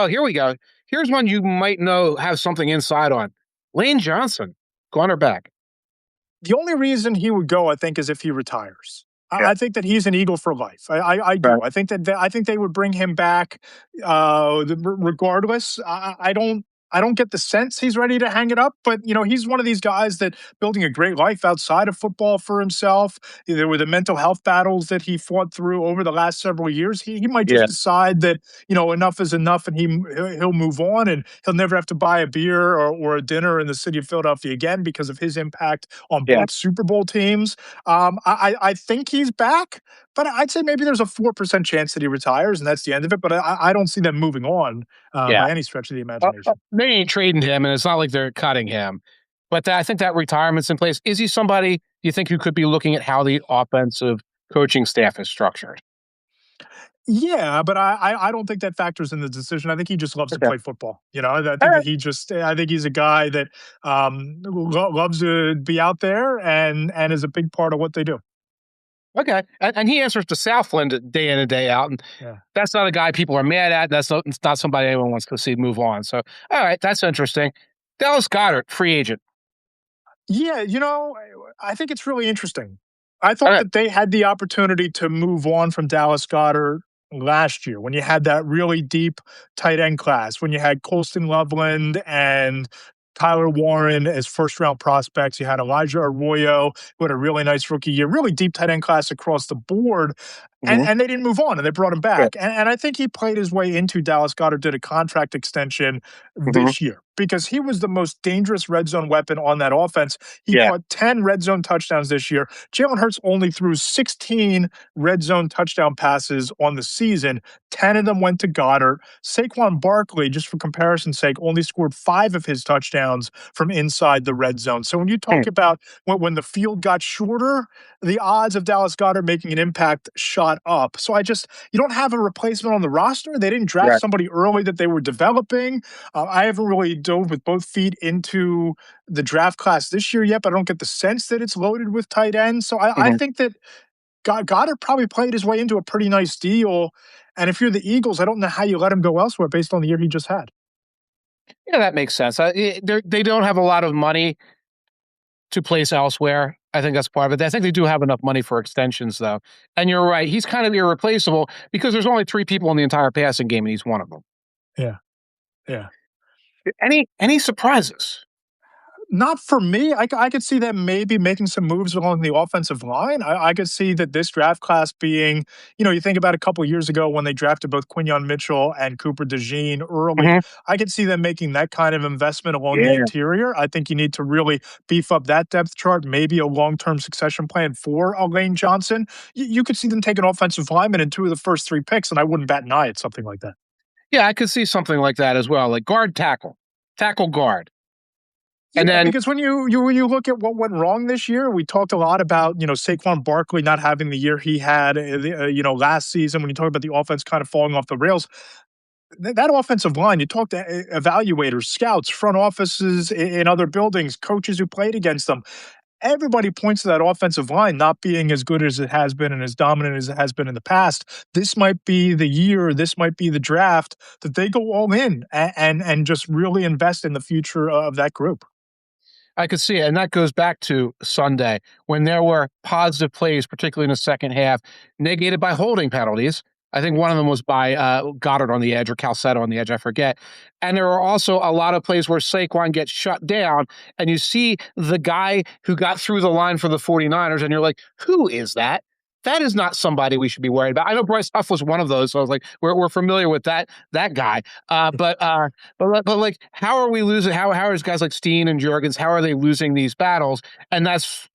Speaker 2: here we go. Here's one you might have something inside on. Lane Johnson. Cornerback.
Speaker 1: The only reason he would go, I think, is if he retires. I think that he's an Eagle for life. I do. Right. I think they would bring him back regardless. I don't get the sense he's ready to hang it up, but he's one of these guys that building a great life outside of football for himself. There were the mental health battles that he fought through over the last several years. He might just decide that enough is enough, and he'll move on, and he'll never have to buy a beer or a dinner in the city of Philadelphia again because of his impact on both Super Bowl teams. I think he's back, but I'd say maybe there's a 4% chance that he retires, and that's the end of it. But I don't see them moving on by any stretch of the imagination.
Speaker 2: They ain't trading him, and it's not like they're cutting him. But I think that retirement's in place. Is he somebody you think who could be looking at how the offensive coaching staff is structured?
Speaker 1: Yeah, but I don't think that factors in the decision. I think he just loves to play football. I think he's a guy that loves to be out there and is a big part of what they do.
Speaker 2: Okay, and he answers to Southland day in and day out, and that's not a guy people are mad at. It's not somebody anyone wants to see move on. So, all right, that's interesting. Dallas Goedert, free agent.
Speaker 1: Yeah, I think it's really interesting. I thought that they had the opportunity to move on from Dallas Goedert last year when you had that really deep tight end class, when you had Colston Loveland and Tyler Warren as first-round prospects. You had Elijah Arroyo, who had a really nice rookie year, really deep tight end class across the board.
Speaker 2: Mhm.
Speaker 1: and they didn't move on and they brought him
Speaker 2: Right.
Speaker 1: back. And I think he played his way into Dallas Goddard did a contract extension
Speaker 2: Mhm.
Speaker 1: this year because he was the most dangerous red zone weapon on that offense. He
Speaker 2: Yeah.
Speaker 1: caught 10 red zone touchdowns this year. Jalen Hurts only threw 16 red zone touchdown passes on the season. 10 of them went to Goddard. Saquon Barkley, just for comparison's sake, only scored 5 of his touchdowns from inside the red zone. So when you talk
Speaker 2: Mm.
Speaker 1: about when the field got shorter, the odds of Dallas Goddard making an impact shot up. So you don't have a replacement on the roster. They didn't draft
Speaker 2: Right.
Speaker 1: somebody early that they were developing. I haven't really dove with both feet into the draft class this year yet, but I don't get the sense that it's loaded with tight ends. So I
Speaker 2: Mhm.
Speaker 1: think that Goddard probably played his way into a pretty nice deal. And if you're the Eagles, I don't know how you let him go elsewhere based on the year he just had.
Speaker 2: Yeah, that makes sense. They don't have a lot of money to place elsewhere. I think that's part of it. I think they do have enough money for extensions, though. And you're right; he's kind of irreplaceable because there's only 3 people in the entire passing game, and he's one of them.
Speaker 1: Yeah. Yeah.
Speaker 2: Any surprises?
Speaker 1: Not for me. I could see them maybe making some moves along the offensive line. I could see that this draft class being, you think about a couple of years ago when they drafted both Quinyon Mitchell and Cooper DeJean early.
Speaker 2: Mhm.
Speaker 1: I could see them making that kind of investment along the
Speaker 2: Yeah,
Speaker 1: interior. I think you need to really beef up that depth chart, maybe a long term succession plan for Lane Johnson. You could see them take an offensive lineman in 2 of the first 3 picks, and I wouldn't bat an eye at something like that.
Speaker 2: yeah, I could see something like that as well, like guard tackle, tackle guard, and
Speaker 1: Yeah,
Speaker 2: then
Speaker 1: because when you look at what went wrong this year, we talked a lot about Saquon Barkley not having the year he had last season. When you talk about the offense kind of falling off the rails, that offensive line, you talk to evaluators, scouts, front offices in other buildings, coaches who played against them. Everybody points to that offensive line not being as good as it has been and as dominant as it has been in the past. This might be the year, this might be the draft that they go all in and just really invest in the future of that group.
Speaker 2: I could see it. And that goes back to Sunday when there were positive plays, particularly in the second half, negated by holding penalties. I think one of them was by Goddard on the edge or Calcetta on the edge, I forget. And there were also a lot of plays where Saquon gets shut down, and you see the guy who got through the line for the 49ers, and you're like, who is that? That is not somebody we should be worried about. I know Bryce Huff was one of those, so I was like, we're familiar with that guy. But like, how are we losing? How is guys like Steen and Jurgens? How are they losing these battles? And that's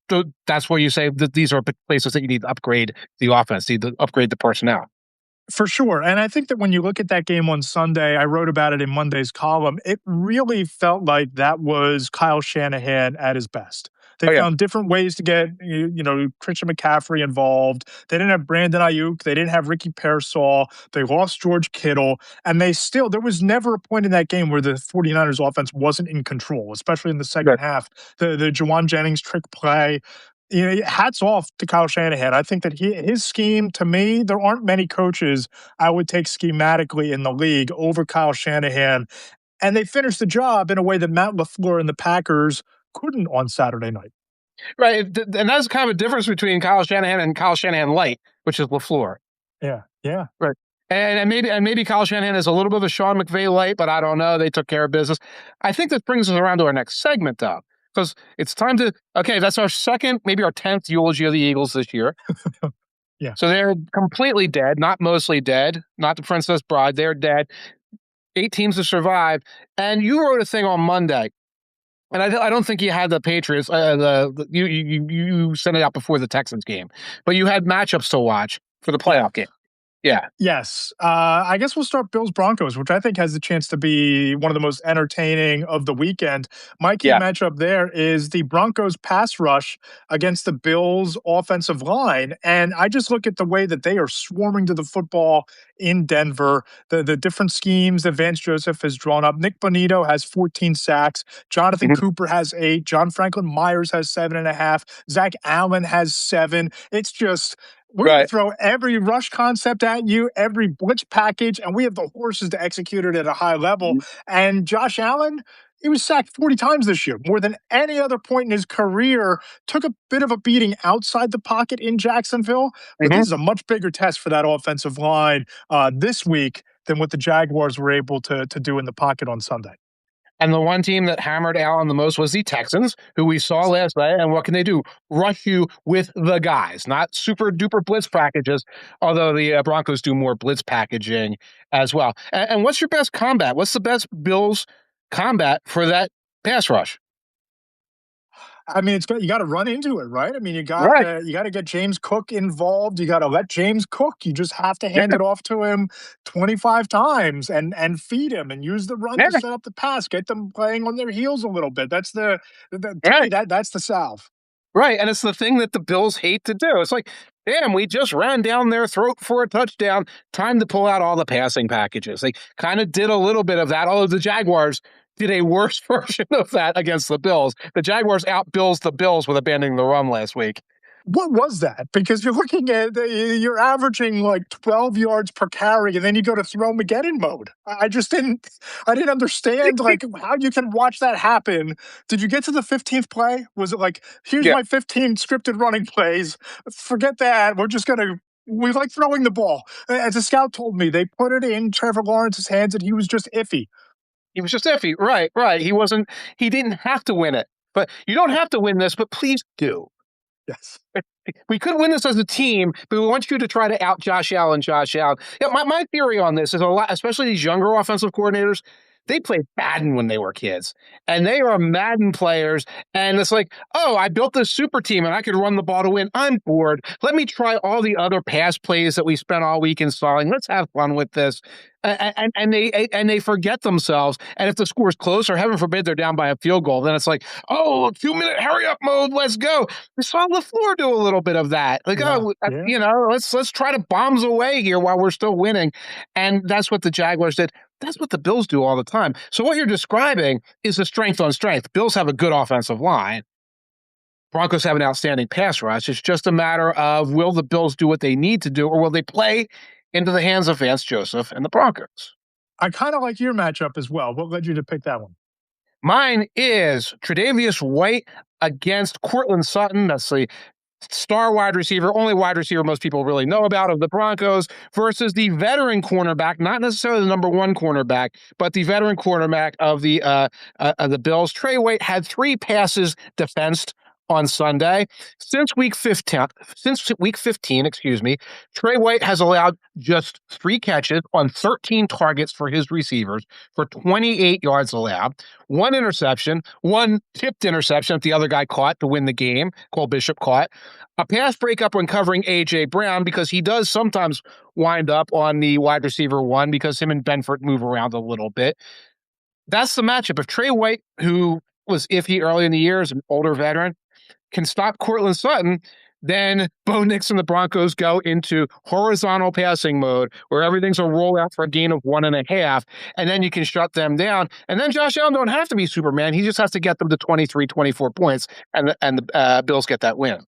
Speaker 2: where you say that these are places that you need to upgrade the offense, need to upgrade the personnel.
Speaker 1: For sure. And I think that when you look at that game on Sunday, I wrote about it in Monday's column. It really felt like that was Kyle Shanahan at his best. They
Speaker 2: Oh yeah,
Speaker 1: found different ways to get Christian McCaffrey involved. They didn't have Brandon Ayuk. They didn't have Ricky Pearsall. They lost George Kittle. And there was never a point in that game where the 49ers offense wasn't in control, especially in the second
Speaker 2: good.
Speaker 1: half. The Jawan Jennings trick play, hats off to Kyle Shanahan. I think that his scheme, to me, there aren't many coaches I would take schematically in the league over Kyle Shanahan. And they finished the job in a way that Matt LaFleur and the Packers couldn't on Saturday night.
Speaker 2: Right, and that's kind of a difference between Kyle Shanahan and Kyle Shanahan light, which is Lafleur.
Speaker 1: Yeah, yeah.
Speaker 2: Right. And maybe Kyle Shanahan is a little bit of a Sean McVay light, but I don't know. They took care of business. I think this brings us around to our next segment, though, because it's time to. Okay, that's our second, maybe our 10th eulogy of the Eagles this year.
Speaker 1: Yeah.
Speaker 2: So they're completely dead, not mostly dead, not the Princess Bride. They're dead. 8 teams to survive. And you wrote a thing on Monday, and I don't think you had the Patriots. You sent it out before the Texans game, but you had matchups to watch for the playoff game. Yeah.
Speaker 1: Yes. I guess we'll start Bills Broncos, which I think has the chance to be one of the most entertaining of the weekend. My key
Speaker 2: Yeah.
Speaker 1: matchup there is the Broncos pass rush against the Bills offensive line. And I just look at the way that they are swarming to the football in Denver, the different schemes that Vance Joseph has drawn up. Nick Bonito has 14 sacks. Jonathan
Speaker 2: Mhm.
Speaker 1: Cooper has 8. John Franklin Myers has 7.5. Zach Allen has 7. It's just we're going to
Speaker 2: Right.
Speaker 1: throw every rush concept at you, every blitz package, and we have the horses to execute it at a high level.
Speaker 2: Mhm.
Speaker 1: And Josh Allen, he was sacked 40 times this year, more than any other point in his career. Took a bit of a beating outside the pocket in Jacksonville, but
Speaker 2: Mhm.
Speaker 1: this is a much bigger test for that offensive line this week than what the Jaguars were able to do in the pocket on Sunday.
Speaker 2: And the one team that hammered Allen the most was the Texans, who we saw last night. And what can they do? Rush you with the guys, not super duper blitz packages, although the Broncos do more blitz packaging as well. And what's your best combat? What's the best Bills combat for that pass rush?
Speaker 1: I mean, you got to run into it, right? I mean,
Speaker 2: Right.
Speaker 1: you got to get James Cook involved. You got to let James cook. You just have to hand
Speaker 2: Yeah.
Speaker 1: it off to him 25 times and feed him and use the run
Speaker 2: Yeah.
Speaker 1: to set up the pass. Get them playing on their heels a little bit. That's to me
Speaker 2: Right.
Speaker 1: that's the salve.
Speaker 2: Right. And it's the thing that the Bills hate to do. It's like, damn, we just ran down their throat for a touchdown. Time to pull out all the passing packages. They kind of did a little bit of that, although the Jaguars did a worse version of that against the Bills. The Jaguars out-Bills the Bills with abandoning the run last week.
Speaker 1: What was that? Because you're looking at you're averaging like 12 yards per carry, and then you go to throw Mageddon mode. I just I didn't understand like how you can watch that happen. Did you get to the 15th play? Was it like, here's
Speaker 2: Yeah.
Speaker 1: my 15 scripted running plays? Forget that. We like throwing the ball. As a scout told me, they put it in Trevor Lawrence's hands, and he was just iffy.
Speaker 2: He was just iffy. Right, right. He didn't have to win it. But you don't have to win this, but please do.
Speaker 1: Yes.
Speaker 2: We could win this as a team, but we want you to try to out Josh Allen. Yeah, my theory on this is a lot, especially these younger offensive coordinators. They played Madden when they were kids, and they are Madden players. And it's like, oh, I built this super team, and I could run the ball to win. I'm bored. Let me try all the other pass plays that we spent all week installing. Let's have fun with this. And they forget themselves. And if the score is close, or heaven forbid they're down by a field goal, then it's like, oh, 2-minute hurry up mode. Let's go. We saw LaFleur do a little bit of that. Like,
Speaker 1: Yeah.
Speaker 2: let's try to bombs away here while we're still winning. And that's what the Jaguars did. That's what the Bills do all the time. So what you're describing is a strength on strength. Bills have a good offensive line. Broncos have an outstanding pass rush. It's just a matter of, will the Bills do what they need to do, or will they play into the hands of Vance Joseph and the Broncos?
Speaker 1: I kind of like your matchup as well. What led you to pick that one?
Speaker 2: Mine is Tre'Davious White against Courtland Sutton. That's the star wide receiver, only wide receiver most people really know about of the Broncos, versus the veteran cornerback, not necessarily the number one cornerback, but the veteran cornerback of the Bills. Trey White had 3 passes defensed on Sunday. Since week 15, Trey White has allowed just 3 catches on 13 targets for his receivers for 28 yards allowed, 1 interception, 1 tipped interception that the other guy caught to win the game, Cole Bishop caught, a pass breakup when covering A.J. Brown, because he does sometimes wind up on the wide receiver 1 because him and Benford move around a little bit. That's the matchup. If Trey White, who was iffy early in the year as an older veteran, can stop Courtland Sutton, then Bo Nix and the Broncos go into horizontal passing mode where everything's a rollout for a gain of 1.5, and then you can shut them down. And then Josh Allen don't have to be Superman. He just has to get them to 23, 24 points, and the Bills get that win.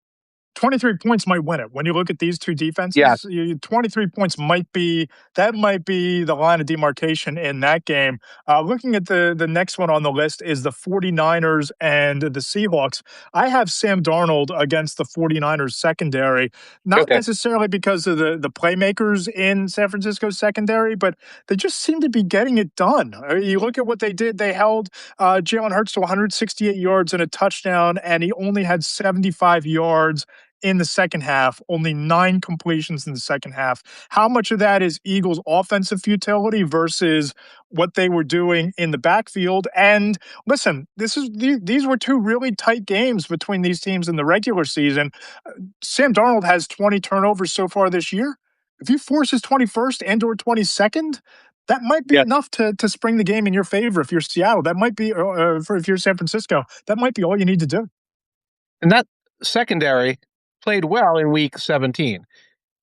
Speaker 1: 23 points might win it. When you look at these two defenses,
Speaker 2: Yeah.
Speaker 1: 23 points might be the line of demarcation in that game. Looking at the next one on the list is the 49ers and the Seahawks. I have Sam Darnold against the 49ers secondary, not necessarily because of the playmakers in San Francisco's secondary, but they just seem to be getting it done. You look at what they did. They held Jalen Hurts to 168 yards and a touchdown, and he only had 75 yards in the second half, only 9 completions in the second half. How much of that is Eagles' offensive futility versus what they were doing in the backfield? And listen, these were 2 really tight games between these teams in the regular season. Sam Darnold has 20 turnovers so far this year. If you force his 21st and or 22nd, that might be enough to spring the game in your favor. If you're Seattle, that might be, if you're San Francisco, that might be all you need to do.
Speaker 2: And that secondary played well in week 17.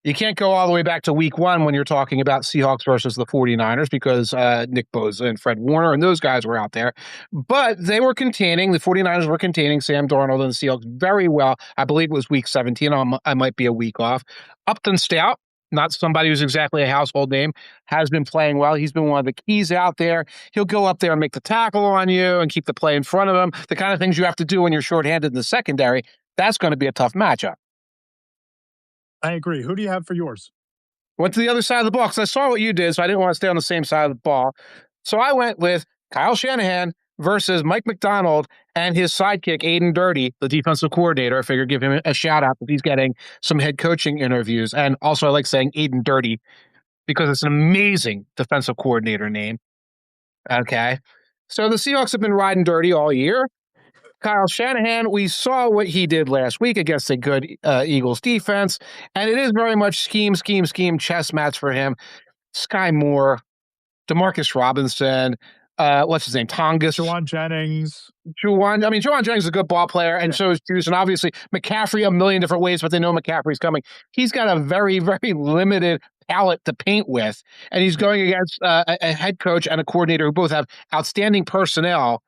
Speaker 2: You can't go all the way back to week 1 when you're talking about Seahawks versus the 49ers because Nick Bosa and Fred Warner and those guys were out there. But the 49ers were containing Sam Darnold and the Seahawks very well. I believe it was week 17. I might be a week off. Upton Stout, not somebody who's exactly a household name, has been playing well. He's been one of the keys out there. He'll go up there and make the tackle on you and keep the play in front of him. The kind of things you have to do when you're shorthanded in the secondary. That's going to be a tough matchup.
Speaker 1: I agree. Who do you have for yours?
Speaker 2: Went to the other side of the ball because I saw what you did, so I didn't want to stay on the same side of the ball. So I went with Kyle Shanahan versus Mike McDonald and his sidekick, Aiden Dirty, the defensive coordinator. I figure give him a shout out that he's getting some head coaching interviews. And also, I like saying Aiden Dirty because it's an amazing defensive coordinator name. Okay. So the Seahawks have been riding dirty all year. Kyle Shanahan, we saw what he did last week against a good Eagles defense, and it is very much scheme, chess match for him. Sky Moore, Demarcus Robinson, what's his name? Tongus.
Speaker 1: Juwan Jennings.
Speaker 2: Juwan Jennings is a good ball player, and so is Juice. And obviously, McCaffrey a million different ways, but they know McCaffrey's coming. He's got a very, very limited palette to paint with, and he's going against a head coach and a coordinator who both have outstanding personnel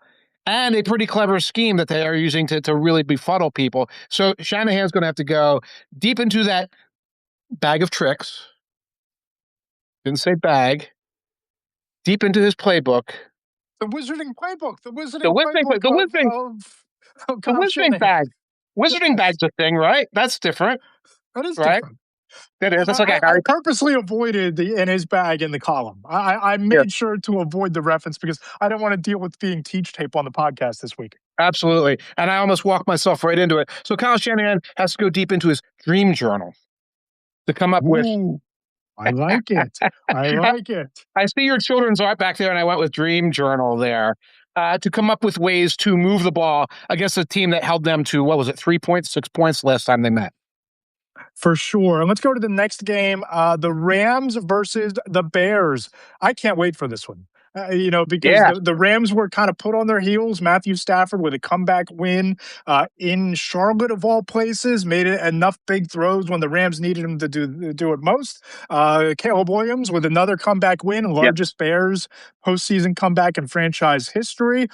Speaker 2: and a pretty clever scheme that they are using to really befuddle people. So Shanahan's going to have to go deep into that bag of tricks. Didn't say bag. Deep into his playbook.
Speaker 1: The Wizarding playbook. The Wizarding
Speaker 2: bag. Wizarding bag's a thing, right? That's different.
Speaker 1: That is
Speaker 2: right?
Speaker 1: different.
Speaker 2: That is. That's
Speaker 1: I purposely avoided the in his bag in the column. I made sure to avoid the reference because I don't want to deal with being teach tape on the podcast this week.
Speaker 2: Absolutely. And I almost walked myself right into it. So Kyle Shanahan has to go deep into his dream journal to come up with.
Speaker 1: I like it. I like it.
Speaker 2: I see your children's art back there, and I went with dream journal there to come up with ways to move the ball against a team that held them to, 3 points, 6 points last time they met.
Speaker 1: For sure. And let's go to the next game, the Rams versus the Bears. I can't wait for this one. Because the Rams were kind of put on their heels. Matthew Stafford with a comeback win in Charlotte, of all places, made it enough big throws when the Rams needed him to do it most. Caleb Williams with another comeback win, largest Bears postseason comeback in franchise history.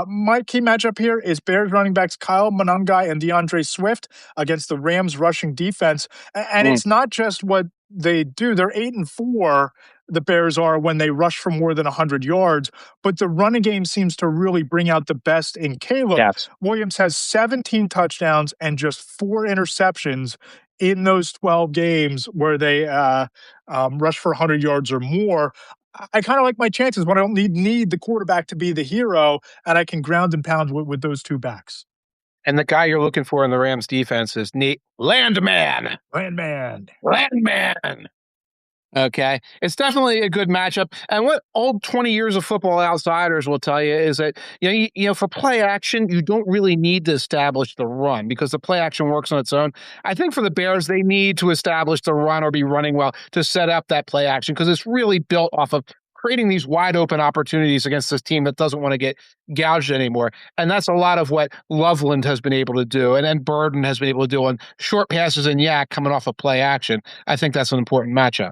Speaker 1: My key matchup here is Bears running backs Kyle Monangai and DeAndre Swift against the Rams rushing defense. And it's not just what they do. They're 8-4. The Bears are when they rush for more than 100 yards, but the running game seems to really bring out the best in Caleb.
Speaker 2: Yes.
Speaker 1: Williams has 17 touchdowns and just 4 interceptions in those 12 games where they rush for 100 yards or more. I kind of like my chances when I don't need the quarterback to be the hero, and I can ground and pound with those two backs.
Speaker 2: And the guy you're looking for in the Rams defense is Nate Landman. Okay. It's definitely a good matchup. And what old 20 years of football outsiders will tell you is that, for play action, you don't really need to establish the run because the play action works on its own. I think for the Bears, they need to establish the run or be running well to set up that play action because it's really built off of creating these wide open opportunities against this team that doesn't want to get gouged anymore. And that's a lot of what Loveland has been able to do. And then Burden has been able to do on short passes and yak coming off of play action. I think that's an important matchup.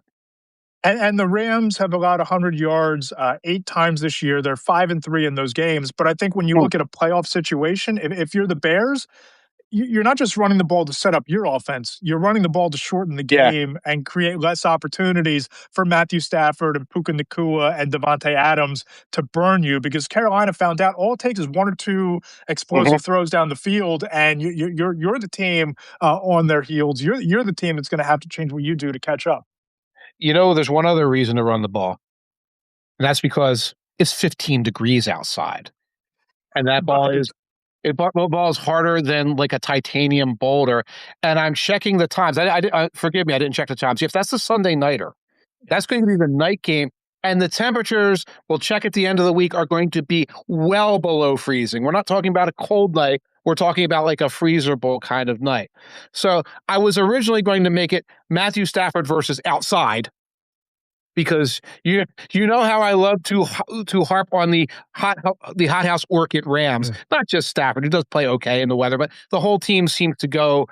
Speaker 1: And the Rams have allowed 100 yards 8 times this year. They're 5-3 in those games. But I think when you look at a playoff situation, if you're the Bears, you're not just running the ball to set up your offense. You're running the ball to shorten the game and create less opportunities for Matthew Stafford and Puka Nacua and Devontae Adams to burn you because Carolina found out all it takes is 1 or 2 explosive throws down the field, and you're the team on their heels. You're the team that's going to have to change what you do to catch up.
Speaker 2: There's one other reason to run the ball, and that's because it's 15 degrees outside, and that ball is harder than like a titanium boulder. And I'm checking the times. Forgive me, I didn't check the times. If that's the Sunday nighter, that's going to be the night game, and the temperatures, we'll check at the end of the week, are going to be well below freezing. We're not talking about a cold night. We're talking about like a freezer bowl kind of night. So I was originally going to make it Matthew Stafford versus outside because you know how I love to harp on the hothouse orchid Rams. Not just Stafford, who does play okay in the weather, but the whole team seems to go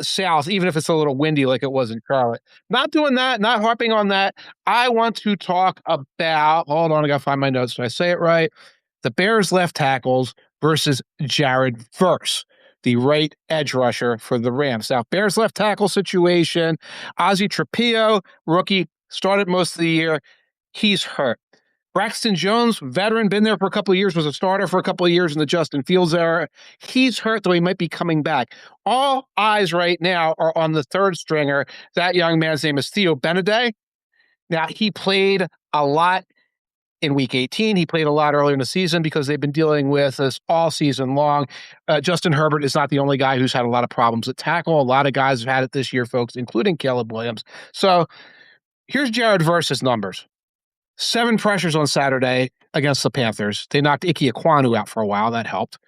Speaker 2: south, even if it's a little windy like it was in Charlotte. Not doing that, not harping on that. I want to talk about, hold on, I got to find my notes. Did I say it right? The Bears left tackles versus Jared Verse, the right edge rusher for the Rams. Now, Bears left tackle situation, Ozzie Trapillo, rookie, started most of the year. He's hurt. Braxton Jones, veteran, been there for a couple of years, was a starter for a couple of years in the Justin Fields era. He's hurt, though he might be coming back. All eyes right now are on the third stringer. That young man's name is Theo Beneday. Now, he played a lot in Week 18. He played a lot earlier in the season because they've been dealing with this all season long. Justin Herbert is not the only guy who's had a lot of problems at tackle. A lot of guys have had it this year, folks, including Caleb Williams. So here's Jared Verse's numbers. 7 pressures on Saturday against the Panthers. They knocked Ike Ekwonu out for a while. That helped.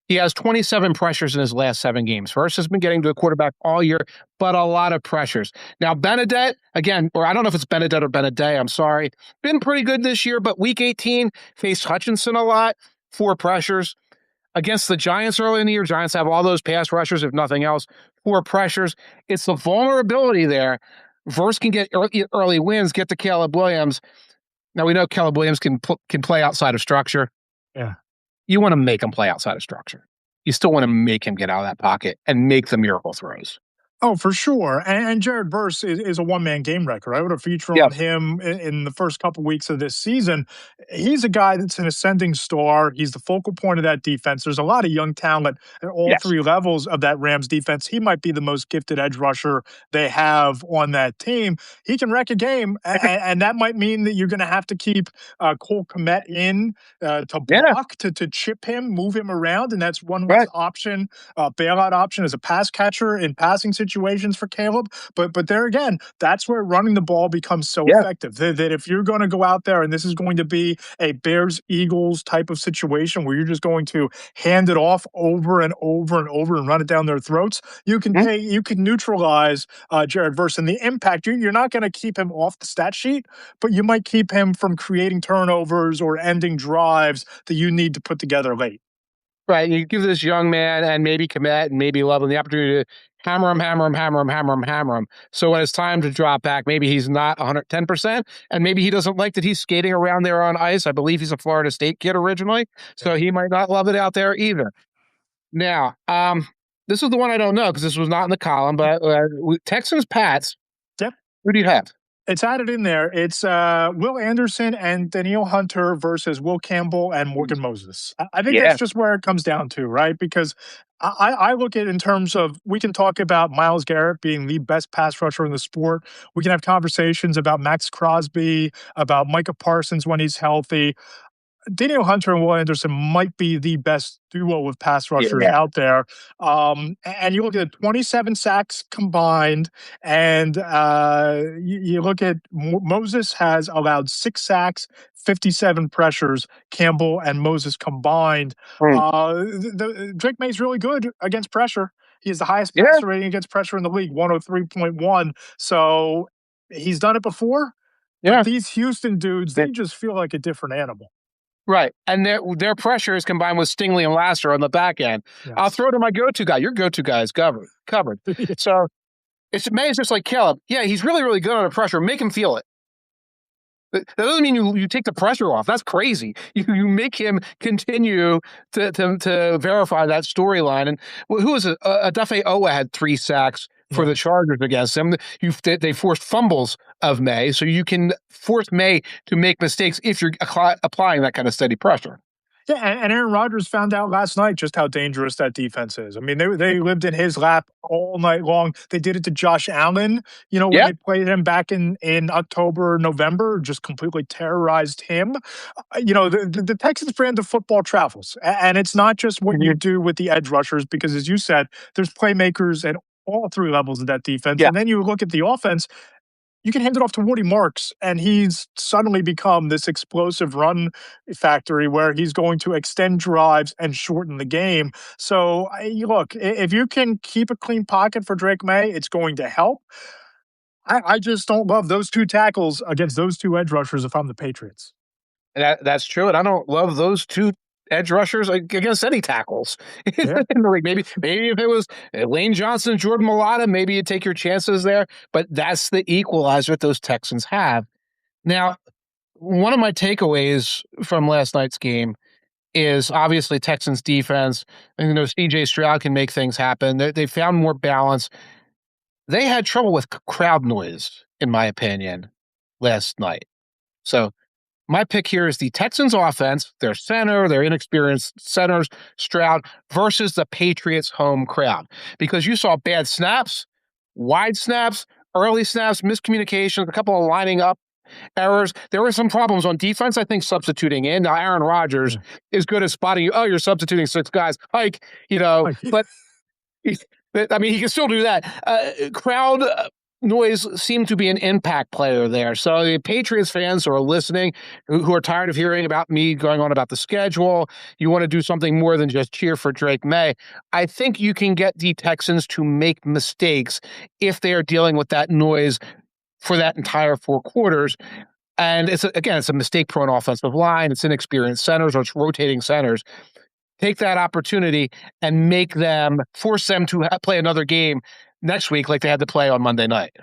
Speaker 2: He has 27 pressures in his last 7 games. Verse has been getting to a quarterback all year, but a lot of pressures. Now, Benedette, again, or I don't know if it's Benedette or Benedet, I'm sorry, been pretty good this year, but Week 18 faced Hutchinson a lot, 4 pressures. Against the Giants early in the year, Giants have all those pass rushers, if nothing else, 4 pressures. It's the vulnerability there. Verse can get early wins, get to Caleb Williams. Now, we know Caleb Williams can play outside of structure.
Speaker 1: Yeah.
Speaker 2: You want to make him play outside of structure. You still want to make him get out of that pocket and make the miracle throws.
Speaker 1: Oh, for sure. And Jared Verse is a one-man game wrecker. I would have featured on him in the first couple weeks of this season. He's a guy that's an ascending star. He's the focal point of that defense. There's a lot of young talent at all 3 levels of that Rams defense. He might be the most gifted edge rusher they have on that team. He can wreck a game, and that might mean that you're going to have to keep Cole Kmet in to block, to chip him, move him around, and that's one option, bailout option as a pass catcher in passing situations for Caleb, but there again, that's where running the ball becomes so effective. That if you're going to go out there and this is going to be a Bears-Eagles type of situation where you're just going to hand it off over and over and over and run it down their throats, you can neutralize Jared Verse, and the impact. You're not going to keep him off the stat sheet, but you might keep him from creating turnovers or ending drives that you need to put together late.
Speaker 2: Right. You give this young man and maybe Kmet and maybe Loveland the opportunity to hammer him. So when it's time to drop back, maybe he's not 110%, and maybe he doesn't like that he's skating around there on ice. I believe he's a Florida State kid originally, so he might not love it out there either. Now, this is the one I don't know because this was not in the column, but Texans Pats.
Speaker 1: Yep.
Speaker 2: Who do you have?
Speaker 1: It's added in there. It's Will Anderson and Danielle Hunter versus Will Campbell and Morgan Moses. I think that's just where it comes down to, right? Because I look at it in terms of, we can talk about Myles Garrett being the best pass rusher in the sport. We can have conversations about Max Crosby, about Micah Parsons when he's healthy. Danielle Hunter and Will Anderson might be the best duo of pass rushers out there. And you look at 27 sacks combined, and you look at Moses has allowed 6 sacks, 57 pressures, Campbell and Moses combined. Drake May's really good against pressure. He has the highest passer rating against pressure in the league, 103.1. So he's done it before. But these Houston dudes, they just feel like a different animal.
Speaker 2: Right. And their pressure is combined with Stingley and Laster on the back end. Yes. I'll throw to my go-to guy. Your go-to guy is covered. So May's just like Caleb. Yeah, he's really, really good under pressure. Make him feel it. That doesn't mean you take the pressure off. That's crazy. You make him continue to verify that storyline. And who was it? Adafe Owa had 3 sacks for the Chargers against them. They forced fumbles of May, so you can force May to make mistakes if you're applying that kind of steady pressure.
Speaker 1: Yeah, and Aaron Rodgers found out last night just how dangerous that defense is. I mean, they lived in his lap all night long. They did it to Josh Allen, when they played him back in October, November, just completely terrorized him. The Texans brand of football travels, and it's not just what you do with the edge rushers, because as you said, there's playmakers at all 3 levels of that defense. And then you look at the offense, you can hand it off to Woody Marks, and he's suddenly become this explosive run factory where he's going to extend drives and shorten the game. So, look, if you can keep a clean pocket for Drake May, it's going to help. I just don't love those 2 tackles against those 2 edge rushers if I'm the Patriots.
Speaker 2: That's true, and I don't love those 2 edge rushers against any tackles in the league. Maybe if it was Lane Johnson, Jordan Mailata, maybe you take your chances there, but that's the equalizer that those Texans have. Now, one of my takeaways from last night's game is obviously Texans defense. And, CJ Stroud can make things happen. They found more balance. They had trouble with crowd noise, in my opinion, last night. So my pick here is the Texans offense, their center, their inexperienced centers, Stroud, versus the Patriots home crowd. Because you saw bad snaps, wide snaps, early snaps, miscommunications, a couple of lining up errors. There were some problems on defense, I think, substituting in. Now, Aaron Rodgers is good at spotting you. Oh, you're substituting 6 guys. Hike, but I mean, he can still do that. Crowd noise seemed to be an impact player there. So the Patriots fans who are listening, who are tired of hearing about me going on about the schedule, you want to do something more than just cheer for Drake May. I think you can get the Texans to make mistakes if they are dealing with that noise for that entire 4 quarters. And it's a mistake-prone offensive line. It's inexperienced centers, or it's rotating centers. Take that opportunity and force them to play another game next week like they had to play on Monday night.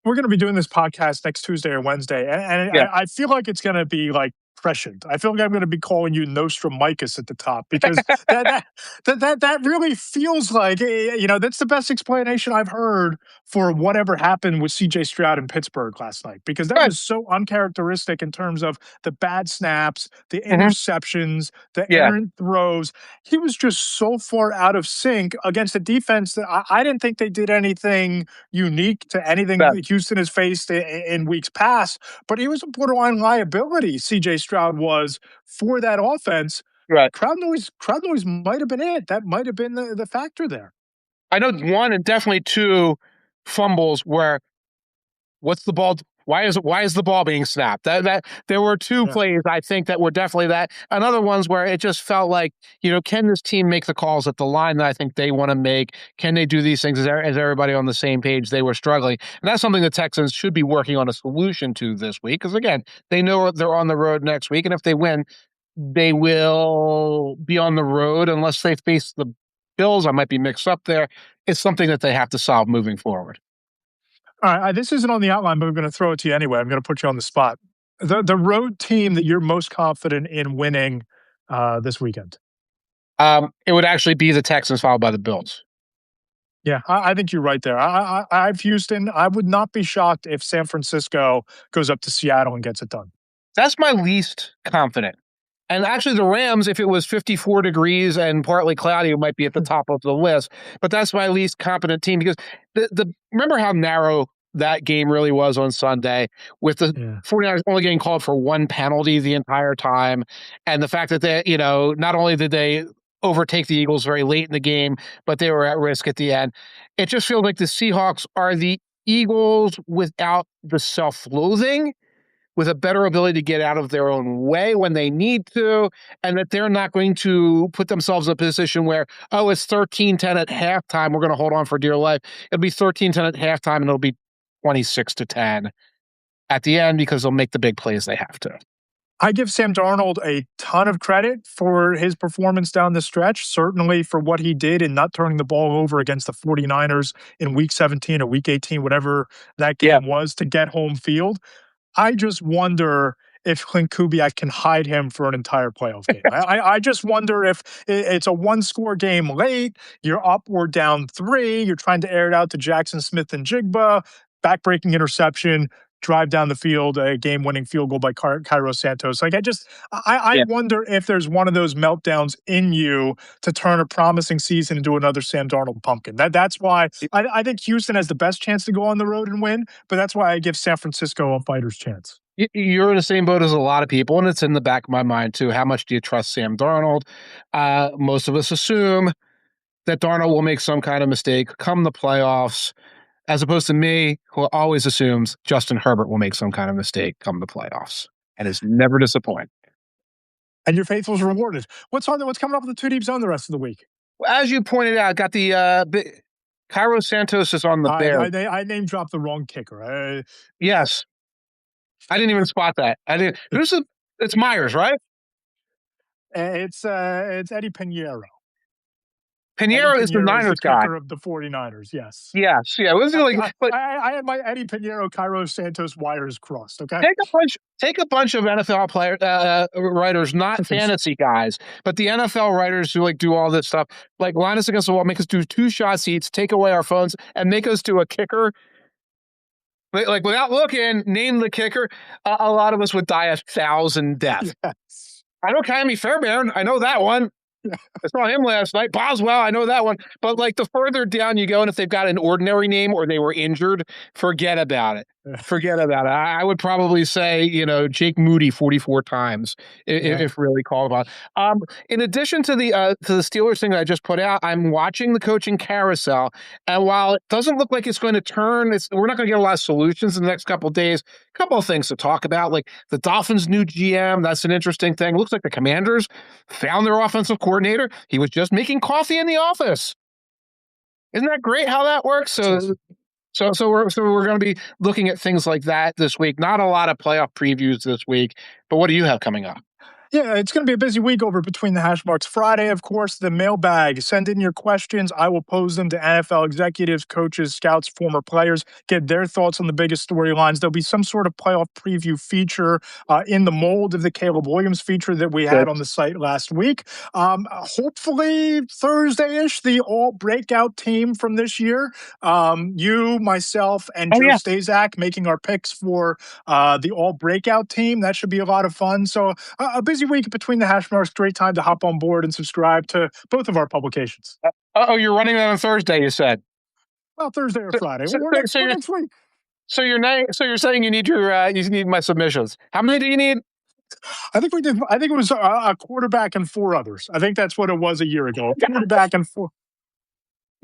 Speaker 1: We're going to be doing this podcast next Tuesday or Wednesday, and yeah. I feel like it's going to be like prescient. I feel like I'm going to be calling you Nostramicus at the top, because that really feels like, that's the best explanation I've heard for whatever happened with C.J. Stroud in Pittsburgh last night, because that was so uncharacteristic in terms of the bad snaps, the interceptions, the errant throws. He was just so far out of sync against a defense that I didn't think they did anything unique to anything that Houston has faced in weeks past, but he was a borderline liability, C.J. Stroud was, for that offense.
Speaker 2: Right.
Speaker 1: Crowd noise might have been it. That might have been the factor there.
Speaker 2: I know 1 and definitely 2 fumbles where what's the ball? Why is the ball being snapped? That there were 2 plays, I think, that were definitely that. And other ones where it just felt like, can this team make the calls at the line that I think they want to make? Can they do these things? Is everybody on the same page? They were struggling. And that's something the Texans should be working on a solution to this week, because, again, they know they're on the road next week. And if they win, they will be on the road unless they face the Bills. I might be mixed up there. It's something that they have to solve moving forward.
Speaker 1: All right, this isn't on the outline, but I'm going to throw it to you anyway. I'm going to put you on the spot. The road team that you're most confident in winning this weekend?
Speaker 2: It would actually be the Texans, followed by the Bills.
Speaker 1: Yeah, I think you're right there. I have Houston. I would not be shocked if San Francisco goes up to Seattle and gets it done.
Speaker 2: That's my least confident. And actually, the Rams, if it was 54 degrees and partly cloudy, it might be at the top of the list. But that's my least competent team, because remember how narrow that game really was on Sunday, with the 49ers only getting called for 1 penalty the entire time. And the fact that they, not only did they overtake the Eagles very late in the game, but they were at risk at the end. It just feels like the Seahawks are the Eagles without the self-loathing, with a better ability to get out of their own way when they need to, and that they're not going to put themselves in a position where, it's 13-10 at halftime, we're going to hold on for dear life. It'll be 13-10 at halftime, and it'll be 26-10 at the end, because they'll make the big plays they have to.
Speaker 1: I give Sam Darnold a ton of credit for his performance down the stretch, certainly for what he did in not turning the ball over against the 49ers in Week 17 or Week 18, whatever that game was, to get home field. I just wonder if Clint Kubiak can hide him for an entire playoff game. I just wonder if it's a 1-score game late, you're up or down 3, you're trying to air it out to Jackson Smith and Jigba, backbreaking interception, drive down the field, a game-winning field goal by Cairo Santos. I wonder if there's one of those meltdowns in you to turn a promising season into another Sam Darnold pumpkin. That's why I think Houston has the best chance to go on the road and win, but that's why I give San Francisco a fighter's chance.
Speaker 2: You're in the same boat as a lot of people, and it's in the back of my mind, too. How much do you trust Sam Darnold? Most of us assume that Darnold will make some kind of mistake come the playoffs, as opposed to me, who always assumes Justin Herbert will make some kind of mistake come the playoffs and is never disappointed.
Speaker 1: And your faithful is rewarded. What's coming up with the 2 Deep Zone the rest of the week?
Speaker 2: As you pointed out, got the Cairo Santos is on the Bears.
Speaker 1: I name dropped the wrong kicker.
Speaker 2: Yes. I didn't even spot that. It's Myers, right?
Speaker 1: It's Eddie Pinheiro.
Speaker 2: Pinheiro is the Niners
Speaker 1: guy. Kicker of the 49ers, yes.
Speaker 2: Yes, yeah.
Speaker 1: I had my Eddie Pinheiro, Cairo Santos wires crossed, okay?
Speaker 2: Take a bunch of NFL writers, not fantasy guys, but the NFL writers who do all this stuff, line us against the wall, make us do 2 shot seats, take away our phones, and make us do a kicker. Without looking, name the kicker. A lot of us would die 1,000 deaths.
Speaker 1: Yes.
Speaker 2: I know Kami Fairbairn. I know that one. I saw him last night. Boswell, I know that one. But the further down you go, and if they've got an ordinary name or they were injured, forget about it. Forget about it. I would probably say, Jake Moody 44 times if really called upon. In addition to the Steelers thing that I just put out, I'm watching the coaching carousel, and while it doesn't look like it's going to turn, we're not going to get a lot of solutions in the next couple of days. A couple of things to talk about, like the Dolphins' new GM. That's an interesting thing. Looks like the Commanders found their offensive coordinator. He was just making coffee in the office. Isn't that great how that works? So we're going to be looking at things like that this week. Not a lot of playoff previews this week, but what do you have coming up?
Speaker 1: Yeah, it's going to be a busy week over between the hash marks. Friday, of course, the mailbag. Send in your questions. I will pose them to NFL executives, coaches, scouts, former players, get their thoughts on the biggest storylines. There'll be some sort of playoff preview feature in the mold of the Caleb Williams feature that we had on the site last week. Hopefully Thursday-ish, the all breakout team from this year. You, myself, and Joe Stazak making our picks for the all breakout team. That should be a lot of fun. So a busy week between the hash marks. Great time to hop on board and subscribe to both of our publications.
Speaker 2: You're running that on Thursday, you said?
Speaker 1: Well, Thursday or Friday. We're next week.
Speaker 2: So you're saying you need my submissions. How many do you need?
Speaker 1: I think it was a quarterback and 4 others. I think that's what it was a year ago. A quarterback and 4.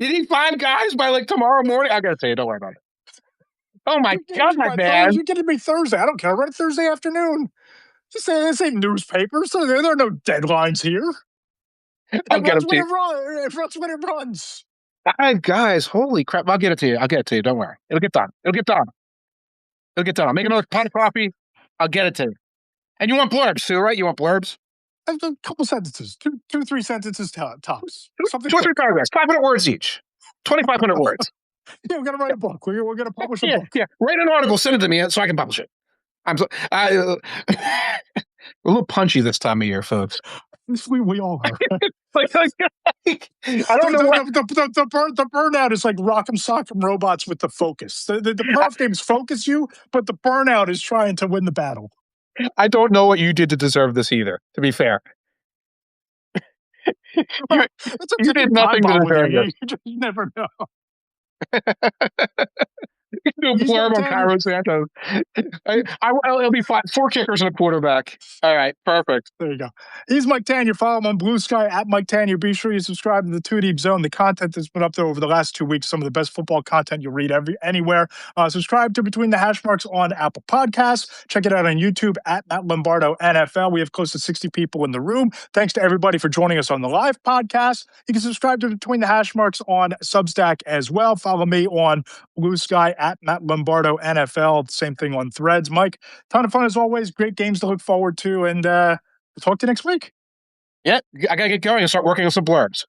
Speaker 2: You need 5 guys by tomorrow morning? I gotta tell you, don't worry about it. Oh my God, man!
Speaker 1: You're getting me Thursday. I don't care. Run it Thursday afternoon. Just say this ain't newspapers. So there are no deadlines here. It runs when it runs.
Speaker 2: Guys, holy crap! I'll get it to you. Don't worry. It'll get done. I'll make another pot of coffee. I'll get it to you. And you want blurbs too, right? You want blurbs?
Speaker 1: A couple sentences, 2-3 sentences tops.
Speaker 2: 2 or 3 paragraphs, 500 words each. 2,500 words.
Speaker 1: Yeah, we're gonna write a book. We're gonna publish a book.
Speaker 2: Yeah, write an article, send it to me so I can publish it. I'm a little punchy this time of year, folks.
Speaker 1: We all are.
Speaker 2: I don't know.
Speaker 1: The burnout is like Rock'em Sock'em Robots with the focus. The playoff games focus you, but the burnout is trying to win the battle.
Speaker 2: I don't know what you did to deserve this either, to be fair. You did nothing to deserve this.
Speaker 1: You never know.
Speaker 2: You can do a blurb on Cairo Santos. It'll be 4 kickers and a quarterback. All right, perfect.
Speaker 1: There you go. He's Mike Tanier. Follow him on Blue Sky at Mike Tanier. Be sure you subscribe to the 2 Deep Zone. The content that's been up there over the last 2 weeks, some of the best football content you'll read anywhere. Subscribe to Between the Hash Marks on Apple Podcasts. Check it out on YouTube at Matt Lombardo NFL. We have close to 60 people in the room. Thanks to everybody for joining us on the live podcast. You can subscribe to Between the Hash Marks on Substack as well. Follow me on Blue Sky at Matt Lombardo NFL. Same thing on Threads. Mike, ton of fun as always. Great games to look forward to, and we'll talk to you next week.
Speaker 2: Yeah, I gotta get going and start working on some blurbs.